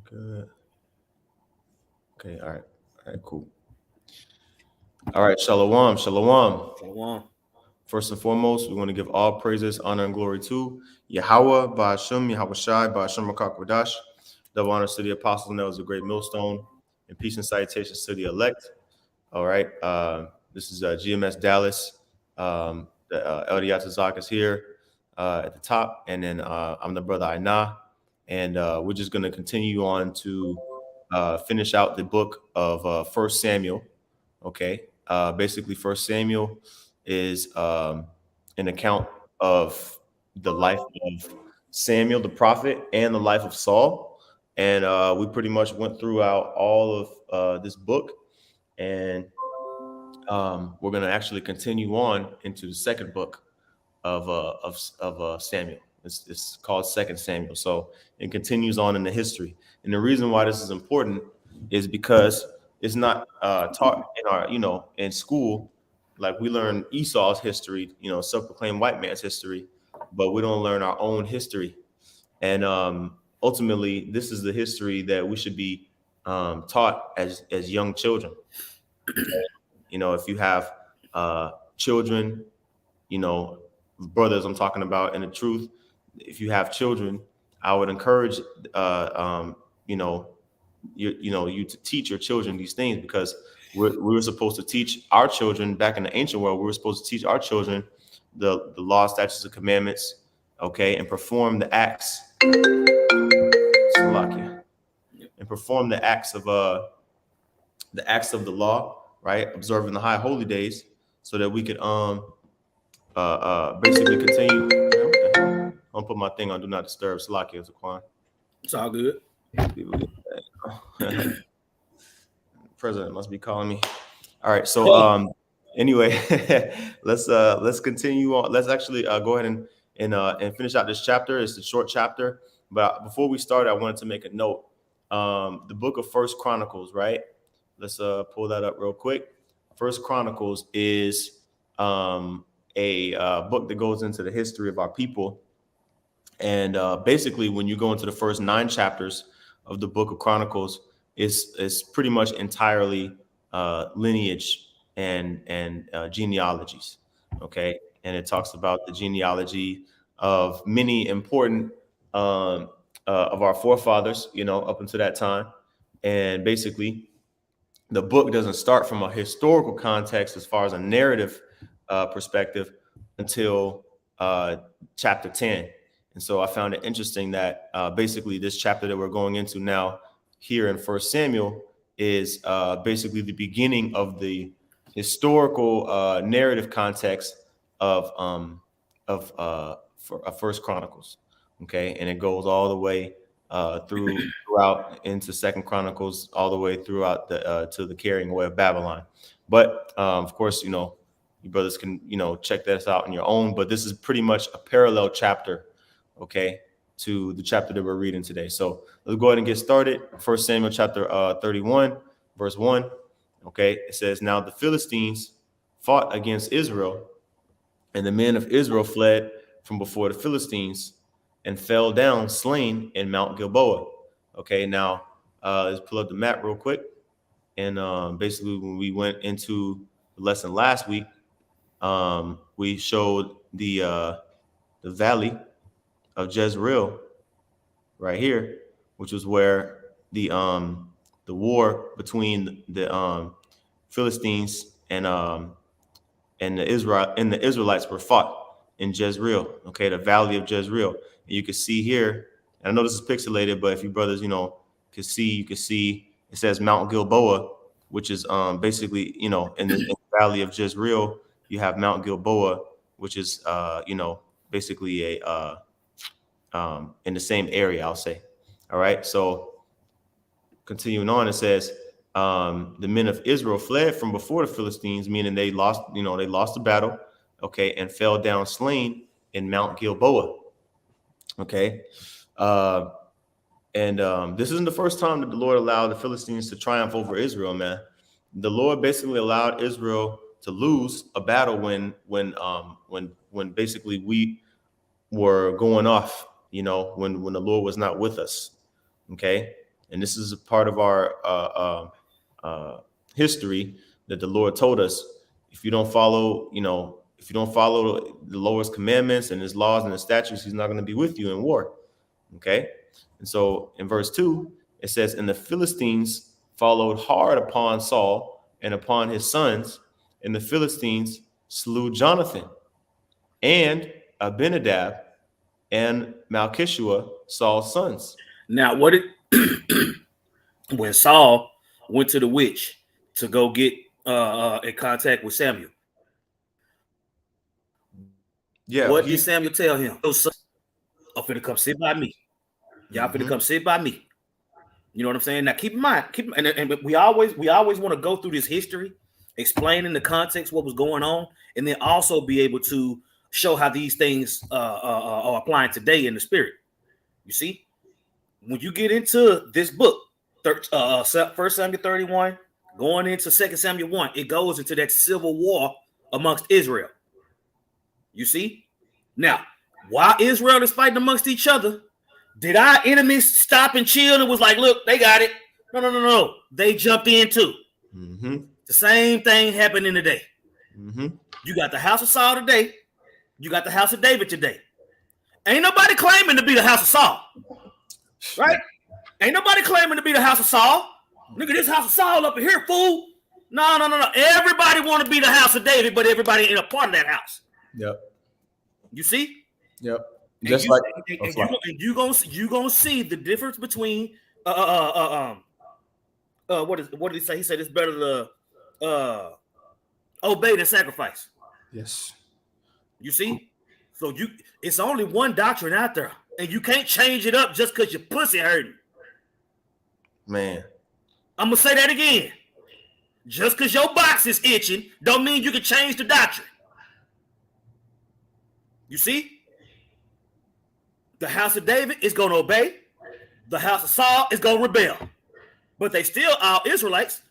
Good. Okay. All right. All right. Cool. All right. Shalom. Shalom. Shalom. First and foremost, we want to give all praises, honor, and glory to Yahweh, Ba'ashem, Yahweh Shai, Ba'ashem Rakakwadash. Double honors to the apostles, and that was a great millstone. And peace and salutations to the elect. All right. This is GMS Dallas. El Yatazak is here at the top. And then I'm the brother Aina. And we're just going to continue on to finish out the book of First Samuel. Okay. Basically, First Samuel is an account of the life of Samuel, the prophet, and the life of Saul. And we pretty much went throughout all of this book. And we're going to actually continue on into the second book of Samuel. It's called Second Samuel. So it continues on in the history. And the reason why this is important is because it's not taught in our, in school. Like we learn Esau's history, self-proclaimed white man's history, but we don't learn our own history. And ultimately, this is the history that we should be taught as young children. If you have children, brothers, I'm talking about in the truth. If you have children, I would encourage, you to teach your children these things, because we were supposed to teach our children back in the ancient world. We were supposed to teach our children the law, statutes, and commandments, okay, and perform the acts. And perform the acts of the law, right? Observing the high holy days, so that we could basically continue. I'll put my thing on do not disturb. Salakia is a Quan. It's all good. President must be calling me. All right, so anyway, let's continue on. Let's actually go ahead and finish out this chapter. It's a short chapter, but before we start, I wanted to make a note. The book of First Chronicles, right? Let's pull that up real quick. First Chronicles is a book that goes into the history of our people. And basically, when you go into the first 9 chapters of the book of Chronicles, it's pretty much entirely lineage and genealogies. Okay. And it talks about the genealogy of many important of our forefathers, up until that time. And basically, the book doesn't start from a historical context as far as a narrative perspective until chapter 10. And so I found it interesting that basically this chapter that we're going into now here in First Samuel is basically the beginning of the historical narrative context of First Chronicles. Okay, and it goes all the way throughout into Second Chronicles, all the way throughout to the carrying away of Babylon. But of course, you brothers can check this out on your own. But this is pretty much a parallel chapter, okay, to the chapter that we're reading today. So let's go ahead and get started. First Samuel chapter 31, verse 1. Okay, it says, "Now the Philistines fought against Israel, and the men of Israel fled from before the Philistines and fell down slain in Mount Gilboa." Okay, now let's pull up the map real quick. And basically, when we went into the lesson last week, we showed the valley of Jezreel right here, which was where the war between the Philistines and the Israelites were fought in Jezreel. Okay, the valley of Jezreel. And you can see here, and I know this is pixelated, but if you brothers, can see, you can see it says Mount Gilboa, which is basically, in the valley of Jezreel, you have Mount Gilboa, which is basically a in the same area, I'll say. All right. So continuing on, it says the men of Israel fled from before the Philistines, meaning they lost the battle, okay, and fell down slain in Mount Gilboa. Okay. And this isn't the first time that the Lord allowed the Philistines to triumph over Israel, man. The Lord basically allowed Israel to lose a battle when basically we were going off, when the Lord was not with us. Okay. And this is a part of our history that the Lord told us, if you don't follow, if you don't follow the Lord's commandments and his laws and his statutes, he's not going to be with you in war. Okay. And so in verse 2, it says, and the Philistines followed hard upon Saul and upon his sons, and the Philistines slew Jonathan and Abinadab and Malchishua, Saul's sons. Now, what it when Saul went to the witch to go get in contact with Samuel, what did Samuel tell him? Those sons are finna come sit by me. Y'all finna come sit by me. You know what I'm saying? Now, keep in mind, and we always want to go through this history, explaining the context, what was going on, and then also be able to show how these things are applying today in the spirit. You see, when you get into this book, 1 Samuel 31, going into 2 Samuel 1, it goes into that civil war amongst Israel. You see? Now, while Israel is fighting amongst each other, did our enemies stop and chill and was like, look, they got it? No. They jumped in too. Mm-hmm. The same thing happened in the day. Mm-hmm. You got the house of Saul today. You got the house of David today. Ain't nobody claiming to be the house of Saul. Right? Ain't nobody claiming to be the house of Saul. Look at this house of Saul up here, fool. No. Everybody want to be the house of David, but everybody ain't a part of that house. Yep. You see? Yep. Just you gonna see the difference between what did he say? He said it's better to obey than sacrifice. Yes. You see? So it's only one doctrine out there, and you can't change it up just because your pussy hurting. Man. I'm gonna say that again. Just because your box is itching don't mean you can change the doctrine. You see? The house of David is going to obey. The house of Saul is going to rebel. But they still are Israelites.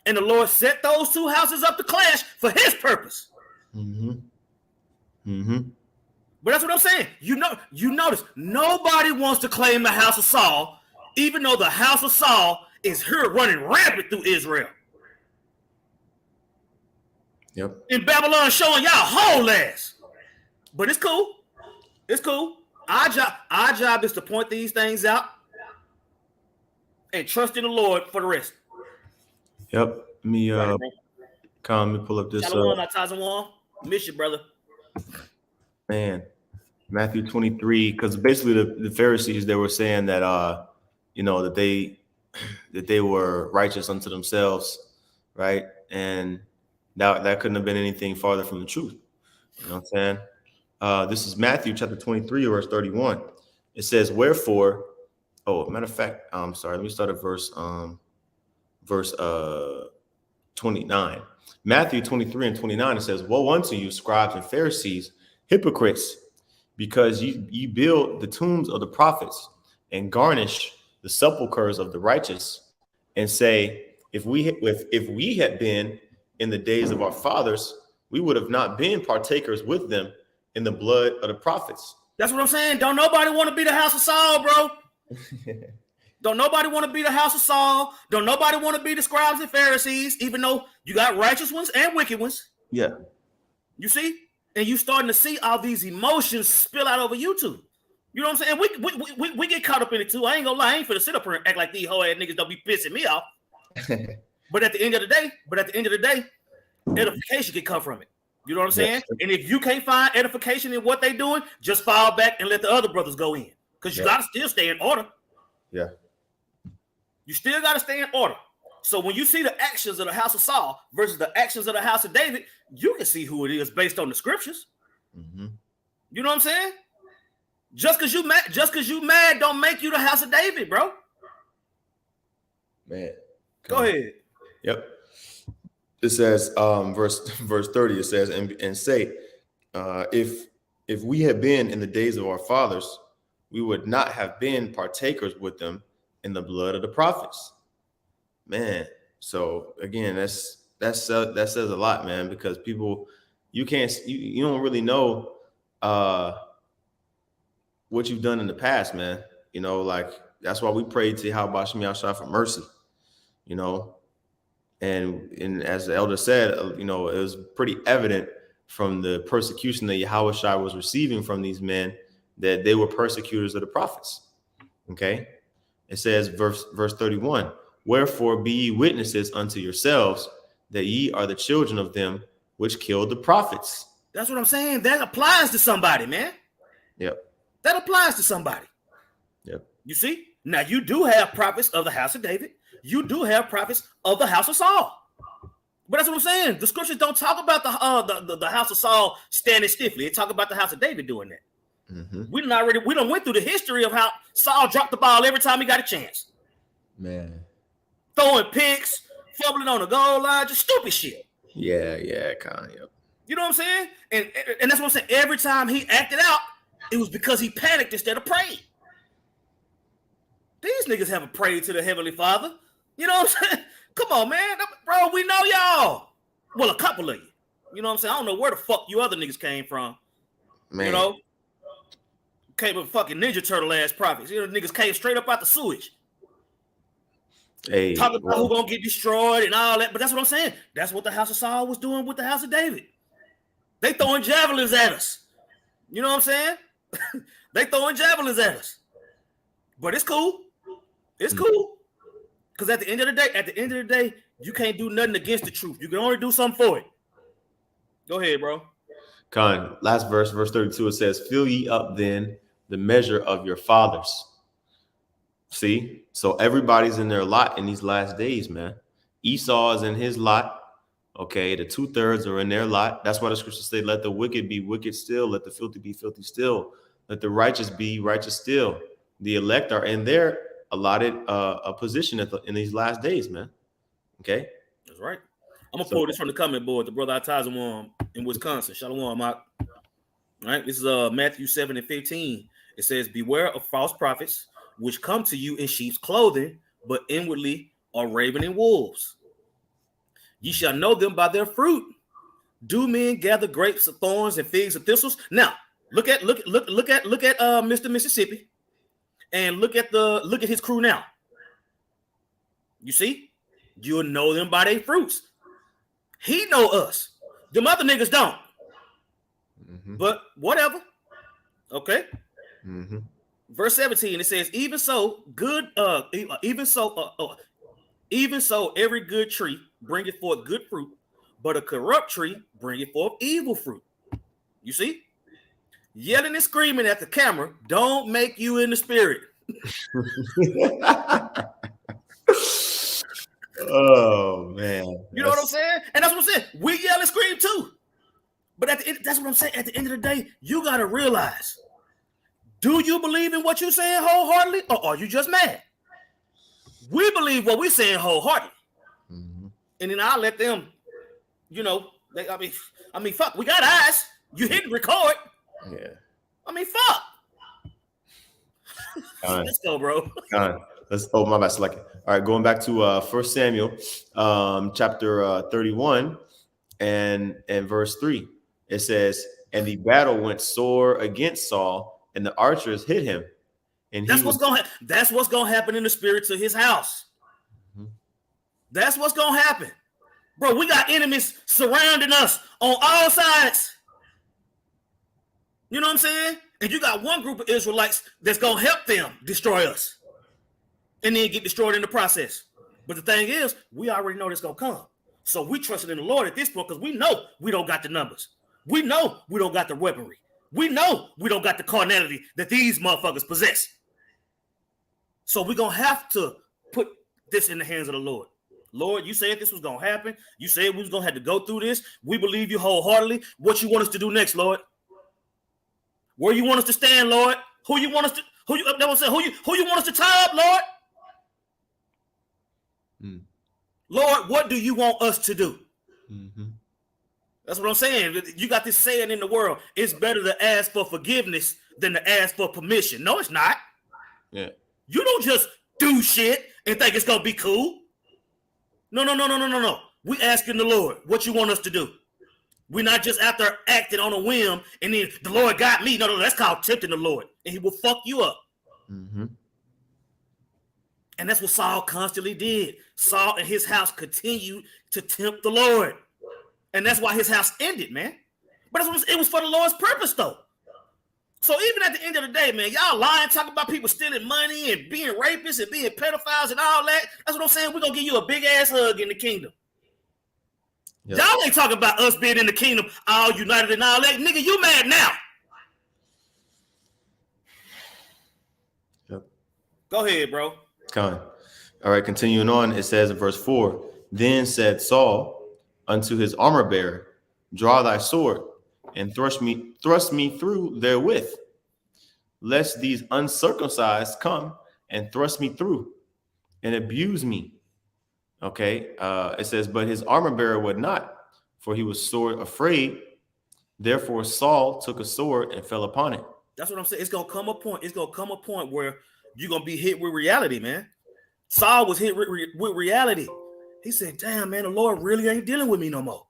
And the Lord set those two houses up to clash for his purpose. Mm-hmm. Mm-hmm. But that's what I'm saying. You notice nobody wants to claim the house of Saul, even though the house of Saul is here running rampant through Israel. Yep. In Babylon showing y'all whole ass. But it's cool. It's cool. Our job is to point these things out and trust in the Lord for the rest. Yep. Let me pull up this. Miss you, brother. Man, Matthew 23, because basically the Pharisees, they were saying that that they were righteous unto themselves, right? And that couldn't have been anything farther from the truth. You know what I'm saying? This is Matthew chapter 23, verse 31. It says, wherefore, matter of fact, I'm sorry, let me start at verse 29. Matthew 23 and 29, it says, woe unto you, scribes and Pharisees, hypocrites, because you build the tombs of the prophets and garnish the sepulchres of the righteous, and say, if we had been in the days of our fathers, we would have not been partakers with them in the blood of the prophets. That's what I'm saying. Don't nobody want to be the house of Saul, bro. Don't nobody want to be the house of Saul. Don't nobody want to be the scribes and Pharisees, even though you got righteous ones and wicked ones. Yeah. You see? And you starting to see all these emotions spill out over YouTube. You know what I'm saying? We get caught up in it too. I ain't gonna lie. I ain't finna sit up here and act like these whole ass niggas don't be pissing me off. But at the end of the day, edification can come from it. You know what I'm saying? Yes. And if you can't find edification in what they're doing, just fall back and let the other brothers go in. Because you got to still stay in order. Yeah. You still got to stay in order. So when you see the actions of the house of Saul versus the actions of the house of David, you can see who it is based on the scriptures. Mm-hmm. You know what I'm saying? Just because you mad don't make you the house of David, bro. Man. Go ahead. Yep. It says, verse 30, it says, and say, if we had been in the days of our fathers, we would not have been partakers with them in the blood of the prophets. Man. So again, that says a lot, man, because people, you don't really know what you've done in the past, man. You know, like That's why we pray to Yahweh Shem Yahshua for mercy, you know. And as the elder said, you know, it was pretty evident from the persecution that Yahweh Shai was receiving from these men that they were persecutors of the prophets. Okay. It says, verse 31, wherefore be ye witnesses unto yourselves that ye are the children of them which killed the prophets. That's what I'm saying. That applies to somebody, man. Yep. That applies to somebody. Yep. You see? Now, you do have prophets of the house of David. You do have prophets of the house of Saul. But that's what I'm saying. The scriptures don't talk about the house of Saul standing stiffly. They talk about the house of David doing that. Mm-hmm. We done went through the history of how Saul dropped the ball every time he got a chance. Man. Throwing picks, fumbling on the goal line, just stupid shit. Yeah, kind of. Yep. You know what I'm saying? And that's what I'm saying. Every time he acted out, it was because he panicked instead of praying. These niggas haven't prayed to the Heavenly Father. You know what I'm saying? Come on, man. Bro, we know y'all. Well, a couple of you. You know what I'm saying? I don't know where the fuck you other niggas came from. Man. You know? Came with fucking Ninja Turtle ass prophets. You know, niggas came straight up out the sewage. Hey, talking about who gonna get destroyed and all that. But that's what I'm saying. That's what the house of Saul was doing with the house of David. They throwing javelins at us. You know what I'm saying? They throwing javelins at us. But it's cool. It's cool. Because at the end of the day, you can't do nothing against the truth. You can only do something for it. Go ahead, bro. Con, last verse 32, it says, fill ye up then the measure of your fathers. See? So everybody's in their lot in these last days, man. Esau is in his lot. Okay, the 2/3 are in their lot. That's why the scriptures say, let the wicked be wicked still, let the filthy be filthy still, let the righteous be righteous still. The elect are in their allotted a position in these last days, man. Okay, that's right. I'm gonna pull this from the comment board. The brother Atazamon in Wisconsin. Shalom, Mark. All right, this is Matthew 7:15. It says, beware of false prophets, which come to you in sheep's clothing, but inwardly are ravening wolves. Ye shall know them by their fruit. Do men gather grapes of thorns and figs of thistles? Now, look at Mr. Mississippi, and look at his crew now. You see, you'll know them by their fruits. He know us. Them other niggas don't. Mm-hmm. But whatever. Okay. Mm-hmm. Verse 17, it says, even so, every good tree bringeth forth good fruit, but a corrupt tree bringeth forth evil fruit. You see? Yelling and screaming at the camera don't make you in the spirit. Oh, man. You know what I'm saying? And that's what I'm saying. We yell and scream too. But that's what I'm saying. At the end of the day, you got to realize, do you believe in what you're saying wholeheartedly, or are you just mad? We believe what we're saying wholeheartedly. Mm-hmm. And then I'll let them, you know, I mean, fuck, we got eyes. You hit record. Yeah. I mean, fuck. Let's go, bro. Let's my bad. Select it. All right, going back to 1 Samuel, chapter 31, and verse 3. It says, and the battle went sore against Saul, and the archers hit him. And that's what's gonna happen in the spirits of his house. Mm-hmm. That's what's gonna happen, bro. We got enemies surrounding us on all sides. You know what I'm saying? And you got one group of Israelites that's gonna help them destroy us, and then get destroyed in the process. But the thing is, we already know this gonna come, so we trusted in the Lord at this point because we know we don't got the numbers. We know we don't got the weaponry. We know we don't got the carnality that these motherfuckers possess. So we're going to have to put this in the hands of the Lord. Lord, you said this was going to happen. You said we was going to have to go through this. We believe you wholeheartedly. What you want us to do next, Lord? Where you want us to stand, Lord? Who you want us to tie up, Lord? Lord, what do you want us to do? Mm-hmm. That's what I'm saying. You got this saying in the world, it's better to ask for forgiveness than to ask for permission. No, it's not. Yeah. You don't just do shit and think it's going to be cool. No. We asking the Lord, what you want us to do? We're not just after acting on a whim and then the Lord got me. No, that's called tempting the Lord. And he will fuck you up. Mm-hmm. And that's what Saul constantly did. Saul and his house continued to tempt the Lord. And that's why his house ended, man. But it was for the Lord's purpose, though. So even at the end of the day, man, y'all lying, talking about people stealing money and being rapists and being pedophiles and all that. That's what I'm saying. We're going to give you a big-ass hug in the kingdom. Yep. Y'all ain't talking about us being in the kingdom, all united and all that. Nigga, you mad now. Yep. Go ahead, bro. All right, continuing on, it says in verse 4, then said Saul unto his armor bearer, draw thy sword and thrust me through therewith, lest these uncircumcised come and thrust me through and abuse me. Okay, it says, but his armor bearer would not, for he was sore afraid. Therefore Saul took a sword and fell upon it. That's what I'm saying. It's gonna come a point where you're gonna be hit with reality, man. Saul was hit with reality. He said, damn, man, the Lord really ain't dealing with me no more.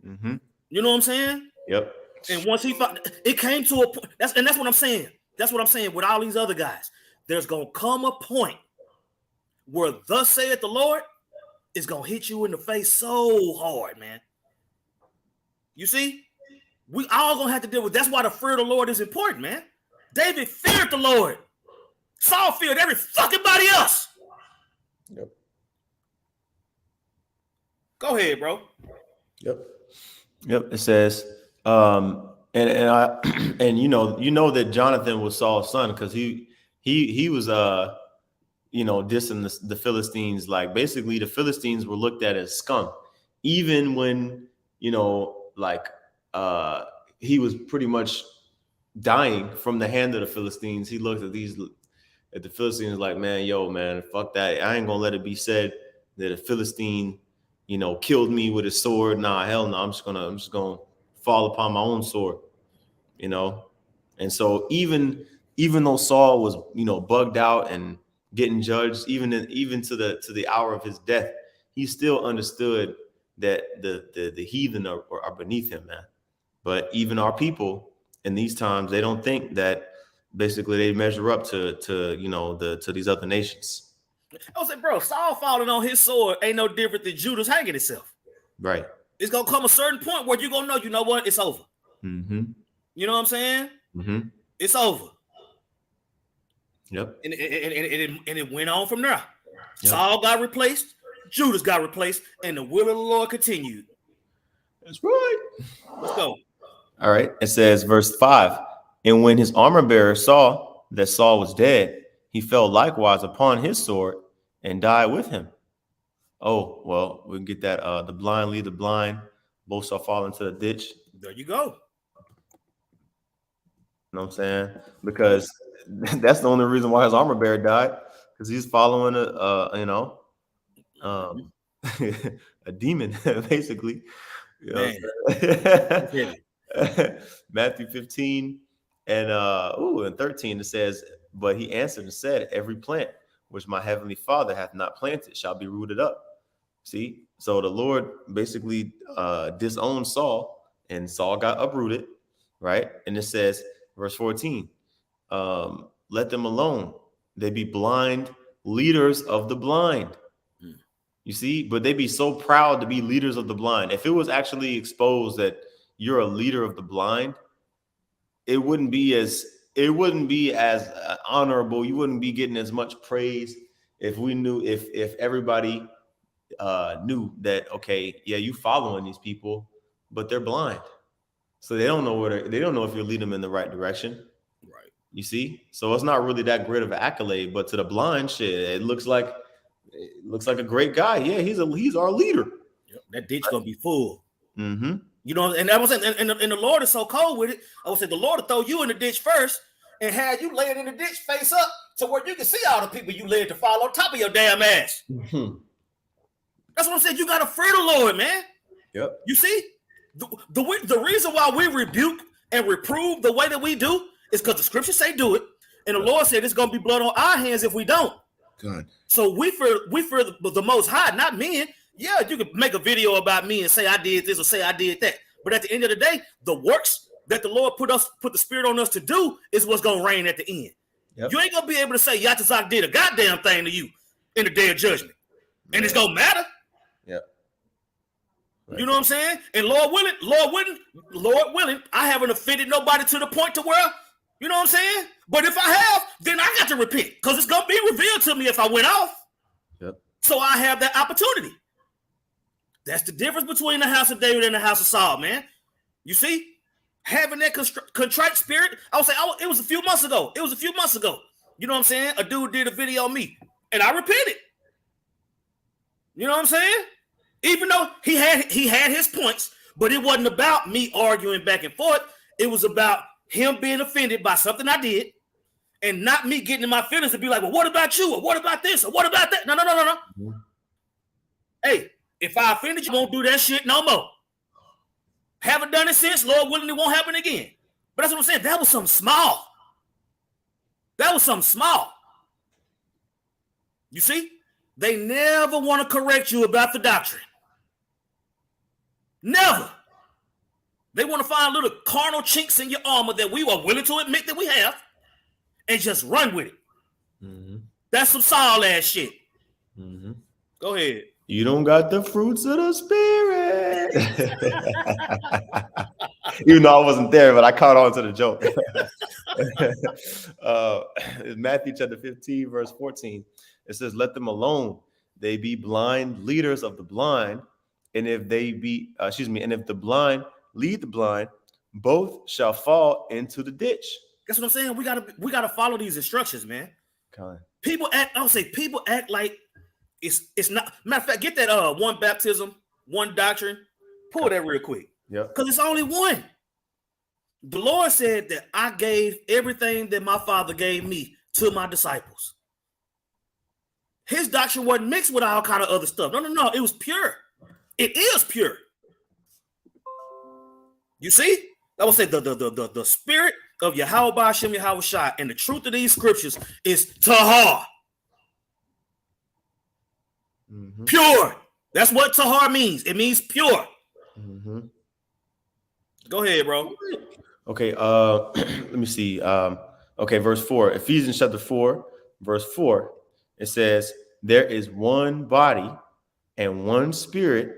Mm-hmm. You know what I'm saying? Yep. And once he found, it came to a point. That's what I'm saying. That's what I'm saying with all these other guys. There's gonna come a point where thus saith the Lord is gonna hit you in the face so hard, man. You see, we all gonna have to deal with. That's why the fear of the Lord is important, man. David feared the Lord. Saul feared every fucking body else. Yep. Go ahead, bro. Yep. It says, and you know that Jonathan was Saul's son because he was dissing the Philistines. Like basically the Philistines were looked at as scum, even when he was pretty much dying from the hand of the Philistines. He looked at the Philistines like, man, fuck that. I ain't gonna let it be said that a Philistine killed me with a sword. Nah, hell no. I'm just gonna fall upon my own sword, And so even though Saul was, bugged out and getting judged, even to the hour of his death, he still understood that the heathen are beneath him, man. But even our people in these times, they don't think that basically they measure up to these other nations. I was like, bro, Saul falling on his sword ain't no different than Judas hanging himself. Right. It's gonna come a certain point where you're gonna know, you know what, it's over. Mm-hmm. You know what I'm saying? Mm-hmm. It's over. Yep. And it went on from there. Yep. Saul got replaced, Judas got replaced, and the will of the Lord continued. That's right. Let's go. All right. It says, verse 5, and when his armor bearer saw that Saul was dead, he fell likewise upon his sword and died with him. Oh, well, we can get that. The blind lead the blind. Both shall fall into the ditch. There you go. You know what I'm saying? Because that's the only reason why his armor bearer died, because he's following a demon, basically. Matthew 15 and 13, it says, but he answered and said, every plant which my heavenly Father hath not planted shall be rooted up. See, so the Lord basically disowned Saul, and Saul got uprooted, right? And it says, verse 14, let them alone. They be blind leaders of the blind. You see, but they be so proud to be leaders of the blind. If it was actually exposed that you're a leader of the blind, it wouldn't be as honorable. You wouldn't be getting as much praise if everybody knew that, okay, yeah, you following these people, but they're blind. So they don't know if you're leading them in the right direction. Right. You see? So it's not really that great of an accolade, but to the blind, shit, it looks like a great guy. Yeah, he's our leader. Yep, that ditch gonna be full. Mm-hmm. And I was saying, and the Lord is so cold with it. I would say the Lord will throw you in the ditch first and have you laying in the ditch face up to where you can see all the people you led to fall on top of your damn ass. Mm-hmm. That's what I'm saying. You gotta fear the Lord, man. Yep. You see, the reason why we rebuke and reprove the way that we do is because the scriptures say do it, and the Lord said it's gonna be blood on our hands if we don't. Good. So we fear the Most High, not men. Yeah, you could make a video about me and say I did this or say I did that. But at the end of the day, the works that the Lord put the Spirit on us to do is what's going to reign at the end. You ain't gonna be able to say Yatazak did a goddamn thing to you in the day of judgment, and it's gonna matter. Yep. Right. You know what I'm saying? And Lord willing, I haven't offended nobody to the point to where, you know what I'm saying? But if I have, then I got to repent because it's gonna be revealed to me if I went off. Yep. So I have that opportunity. That's the difference between the house of David and the house of Saul, man. You see? Having that contrite spirit, I would say, it was a few months ago. You know what I'm saying? A dude did a video on me, and I repented. You know what I'm saying? Even though he had his points, but it wasn't about me arguing back and forth. It was about him being offended by something I did, and not me getting in my feelings and be like, well, what about you? Or what about this? Or what about that? No. Mm-hmm. Hey, if I offended you, won't do that shit no more. Haven't done it since. Lord willing, it won't happen again. But that's what I'm saying. That was something small. You see? They never want to correct you about the doctrine. Never. They want to find little carnal chinks in your armor that we are willing to admit that we have and just run with it. Mm-hmm. That's some Saul ass shit. Mm-hmm. Go ahead. You don't got the fruits of the spirit. Even though I wasn't there, but I caught on to the joke. It's Matthew chapter 15, verse 14. It says, let them alone. They be blind leaders of the blind. And if they be, and if the blind lead the blind, both shall fall into the ditch. That's what I'm saying. We gotta follow these instructions, man. People act like it's not. Matter of fact, get that one baptism, one doctrine. Pull that real quick. Yeah. Because it's only one. The Lord said that I gave everything that my Father gave me to my disciples. His doctrine wasn't mixed with all kind of other stuff. No. It was pure. It is pure. You see? I would say the spirit of Yahweh Ba'ashem Yahweh Shai and the truth of these scriptures is tahar. Mm-hmm. Pure. That's what tahar means. It means pure. Mm-hmm. Go ahead, bro. Okay, let me see. Okay, verse 4. Ephesians chapter 4, verse 4. It says, there is one body and one spirit,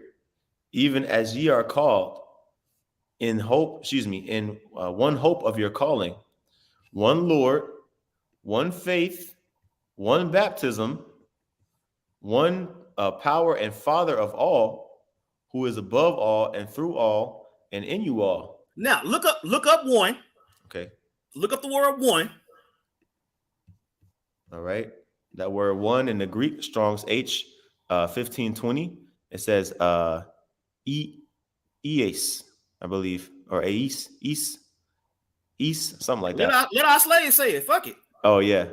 even as ye are called in hope, in one hope of your calling, one Lord, one faith, one baptism, one power and Father of all, who is above all and through all and in you all. Now look up one. Okay. Look up the word one. All right. That word one in the Greek, Strong's H 1520. It says eis, I believe, or eis, something like that. Let our slaves say it. Fuck it. Oh yeah.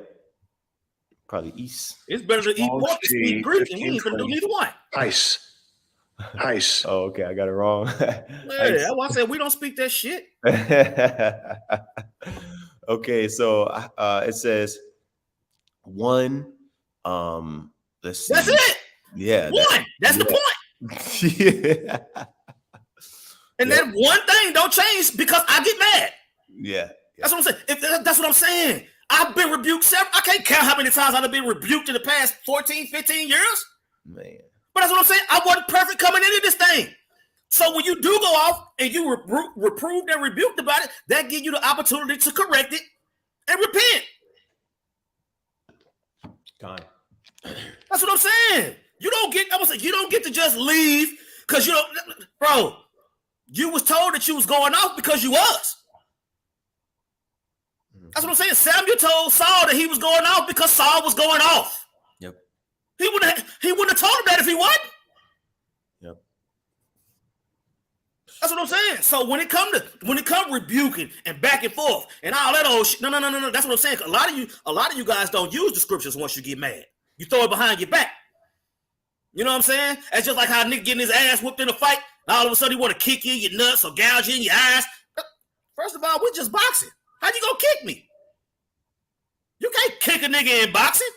Probably east. It's better to eat pork than speak Greek, and we ain't gonna do neither one. Ice. Oh, okay, I got it wrong. Yeah, that's why I said we don't speak that shit. Okay, so it says one. Let's see. That's it. Yeah, one. That's the point. Yeah. And that one thing don't change because I get mad. Yeah. That's what I'm saying. That's what I'm saying. I've been rebuked I can't count how many times I've been rebuked in the past 14, 15 years. Man. But that's what I'm saying. I wasn't perfect coming into this thing. So when you do go off and you reproved and rebuked about it, that gives you the opportunity to correct it and repent. God. That's what I'm saying. You don't get to just leave because you don't, bro. You was told that you was going off because you was. That's what I'm saying. Samuel told Saul that he was going off because Saul was going off. Yep. He wouldn't have told him that if he wasn't. Yep. That's what I'm saying. So when it come rebuking and back and forth and all that old shit, no. That's what I'm saying. A lot of you guys don't use the scriptures once you get mad. You throw it behind your back. You know what I'm saying? That's just like how a nigga getting his ass whooped in a fight. And all of a sudden he want to kick you in your nuts or gouge you in your eyes. First of all, we just boxing. How you gonna kick me? You can't kick a nigga in boxing.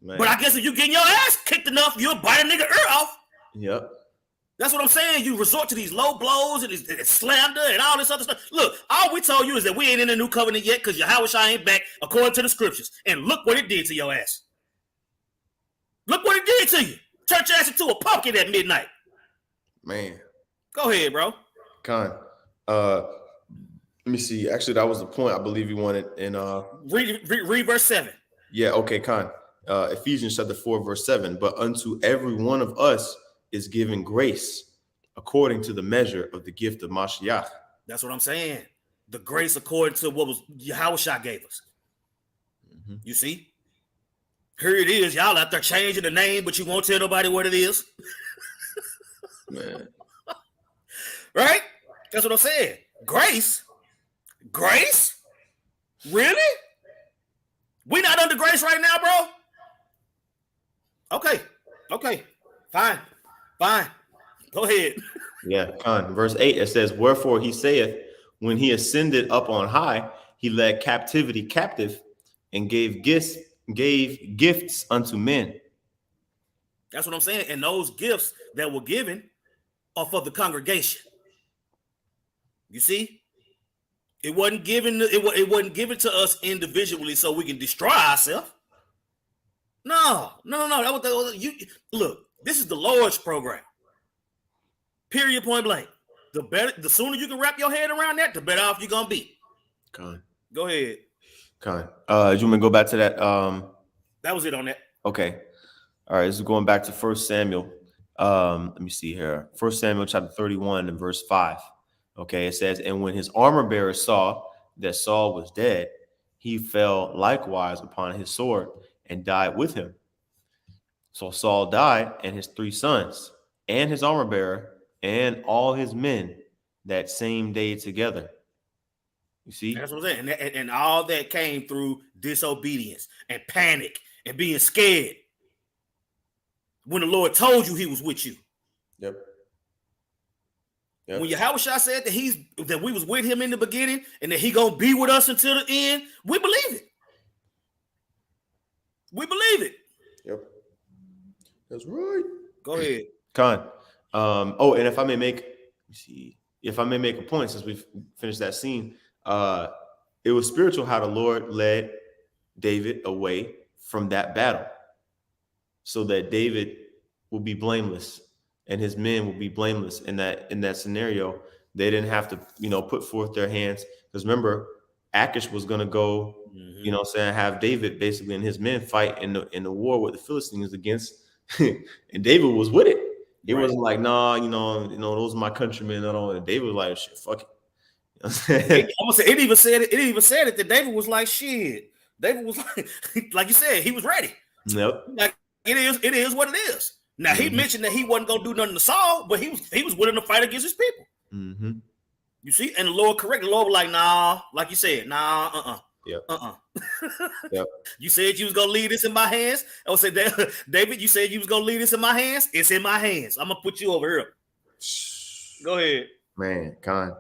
Man. But I guess if you getting your ass kicked enough, you'll bite a nigga ear off. Yep. That's what I'm saying. You resort to these low blows and slander and all this other stuff. Look, all we told you is that we ain't in the new covenant yet because Yahushua ain't back according to the scriptures. And look what it did to your ass. Look what it did to you. Turn your ass into a pumpkin at midnight. Man. Go ahead, bro. Con. Let me see. Actually, that was the point I believe you wanted in read verse 7. Yeah, okay, Con. Ephesians chapter 4, verse 7. But unto every one of us is given grace according to the measure of the gift of Mashiach. That's what I'm saying. The grace according to what was Yahushua gave us. Mm-hmm. You see? Here it is. Y'all out there changing the name, but you won't tell nobody what it is. Man. Right? That's what I'm saying. Grace? Grace? Really? We not under grace right now, bro? Okay. Fine. Go ahead. Yeah, Con. Verse 8, it says, wherefore he saith, when he ascended up on high, he led captivity captive and gave gifts unto men. That's what I'm saying. And those gifts that were given are for the congregation. You see? It wasn't given to us individually so we can destroy ourselves. No. Look, this is the Lord's program. Period, point blank. The sooner you can wrap your head around that, the better off you're gonna be. Con. Go ahead. Con. Do you want me to go back to that? That was it on that. Okay. All right, this is going back to 1 Samuel. Let me see here. 1 Samuel chapter 31 and verse 5. Okay, it says, and when his armor bearer saw that Saul was dead, he fell likewise upon his sword and died with him. So Saul died, and his 3 sons, and his armor bearer, and all his men that same day together. You see? That's what I'm saying. And all that came through disobedience and panic and being scared when the Lord told you he was with you. Yep. When Yahushua said that we was with him in the beginning and that he gonna be with us until the end, we believe it. Yep. That's right. Go ahead. Con. And if I may make a point, since we've finished that scene, it was spiritual how the Lord led David away from that battle so that David will be blameless and his men will be blameless in that scenario. They didn't have to, put forth their hands, because remember, Achish was going to go, have David basically and his men fight in the war with the Philistines against, and David was with it. It wasn't like, nah, those are my countrymen. And David was like, shit, fuck it. It even said it that David was like, shit. David was like you said, he was ready. Yep. Like it is what it is. Now he mentioned that he wasn't gonna do nothing to Saul, but he was willing to fight against his people. Mm-hmm. You see, and the Lord corrected. The Lord was like, nah, like you said, nah, Yep. Yep. You said you was gonna leave this in my hands. I would say, David, you said you was gonna leave this in my hands. It's in my hands. I'm gonna put you over here. Go ahead. Man, Con.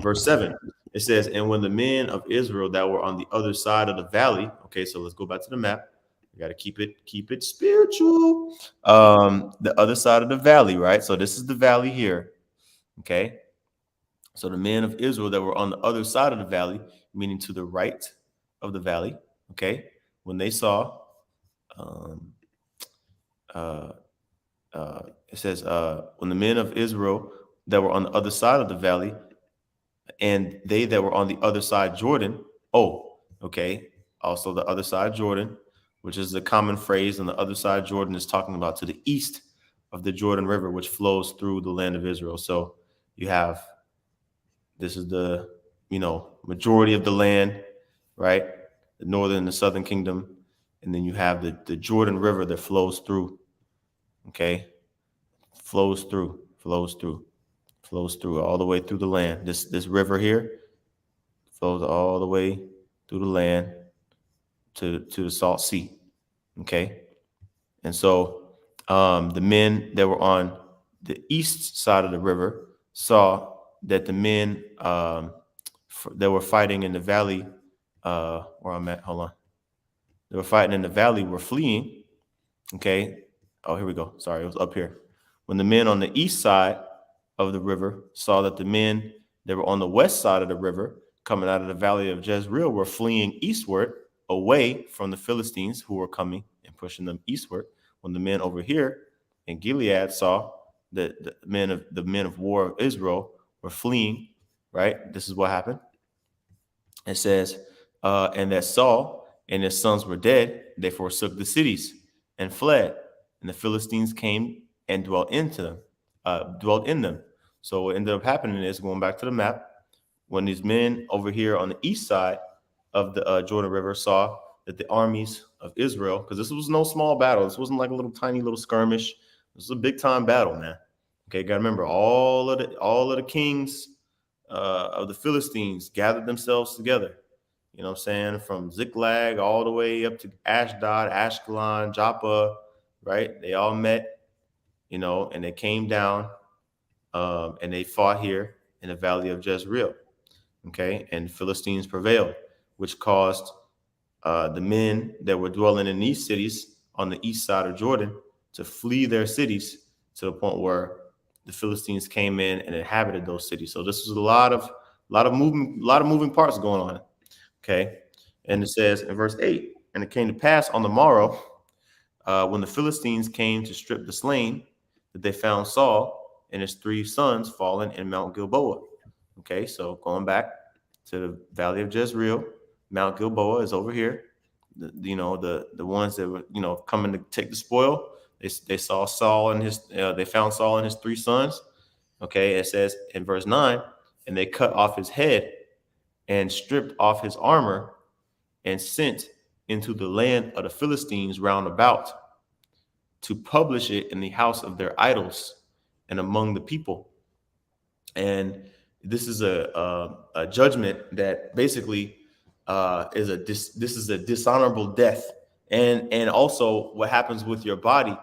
Verse 7, it says, and when the men of Israel that were on the other side of the valley, okay, so let's go back to the map. We got to keep it spiritual. The other side of the valley, right? So this is the valley here. Okay. So the men of Israel that were on the other side of the valley, meaning to the right of the valley, okay, when they saw, it says, when the men of Israel that were on the other side of the valley, and they that were on the other side Jordan, also the other side Jordan, which is a common phrase, and the other side Jordan is talking about to the east of the Jordan River, which flows through the land of Israel. So you have, this is the, majority of the land, right? The northern and the southern kingdom. And then you have the Jordan River that flows through, flows through all the way through the land. This river here flows all the way through the land to the Salt Sea. Okay. And so the men that were on the east side of the river saw that the men that were fighting in the valley, where I'm at, hold on. They were fighting in the valley were fleeing. Okay. Oh, here we go. Sorry, it was up here. When the men on the east side of the river saw that the men that were on the west side of the river coming out of the valley of Jezreel were fleeing eastward away from the Philistines who were coming and pushing them eastward. When the men over here in Gilead saw that the men of war of Israel were fleeing, right? This is what happened. It says, and that Saul and his sons were dead, they forsook the cities and fled, and the Philistines came and dwelt in them. So what ended up happening is, going back to the map, when these men over here on the east side of the Jordan River saw that the armies of Israel, because this was no small battle, this wasn't like a little tiny little skirmish, this was a big time battle, man. Okay, gotta remember, all of the kings of the Philistines gathered themselves together. You know what I'm saying? From Ziklag all the way up to Ashdod, Ashkelon, Joppa, right? They all met, and they came down and they fought here in the valley of Jezreel. Okay, and the Philistines prevailed, which caused the men that were dwelling in these cities on the east side of Jordan to flee their cities, to the point where the Philistines came in and inhabited those cities. So this was a lot of moving parts going on. Okay, and it says in verse 8, and it came to pass on the morrow, when the Philistines came to strip the slain, that they found Saul and his 3 sons fallen in Mount Gilboa. Okay, so going back to the valley of Jezreel, Mount Gilboa is over here. The ones that were coming to take the spoil, they saw Saul and they found Saul and his 3 sons. Okay, it says in verse 9, and they cut off his head and stripped off his armor and sent into the land of the Philistines round about to publish it in the house of their idols and among the people. And this is a judgment that basically this is a dishonorable death, and also what happens with your body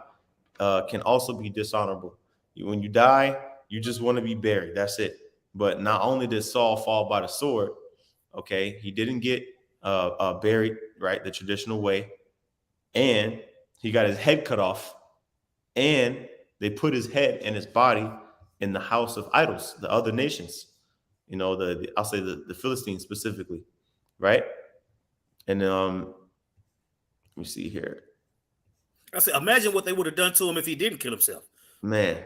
can also be dishonorable. When you die, you just want to be buried. That's it. But not only did Saul fall by the sword, okay, he didn't get buried right the traditional way, and he got his head cut off, and they put his head and his body in the house of idols, the other nations, I'll say the Philistines specifically, right? And let me see here. I said, imagine what they would have done to him if he didn't kill himself. Man,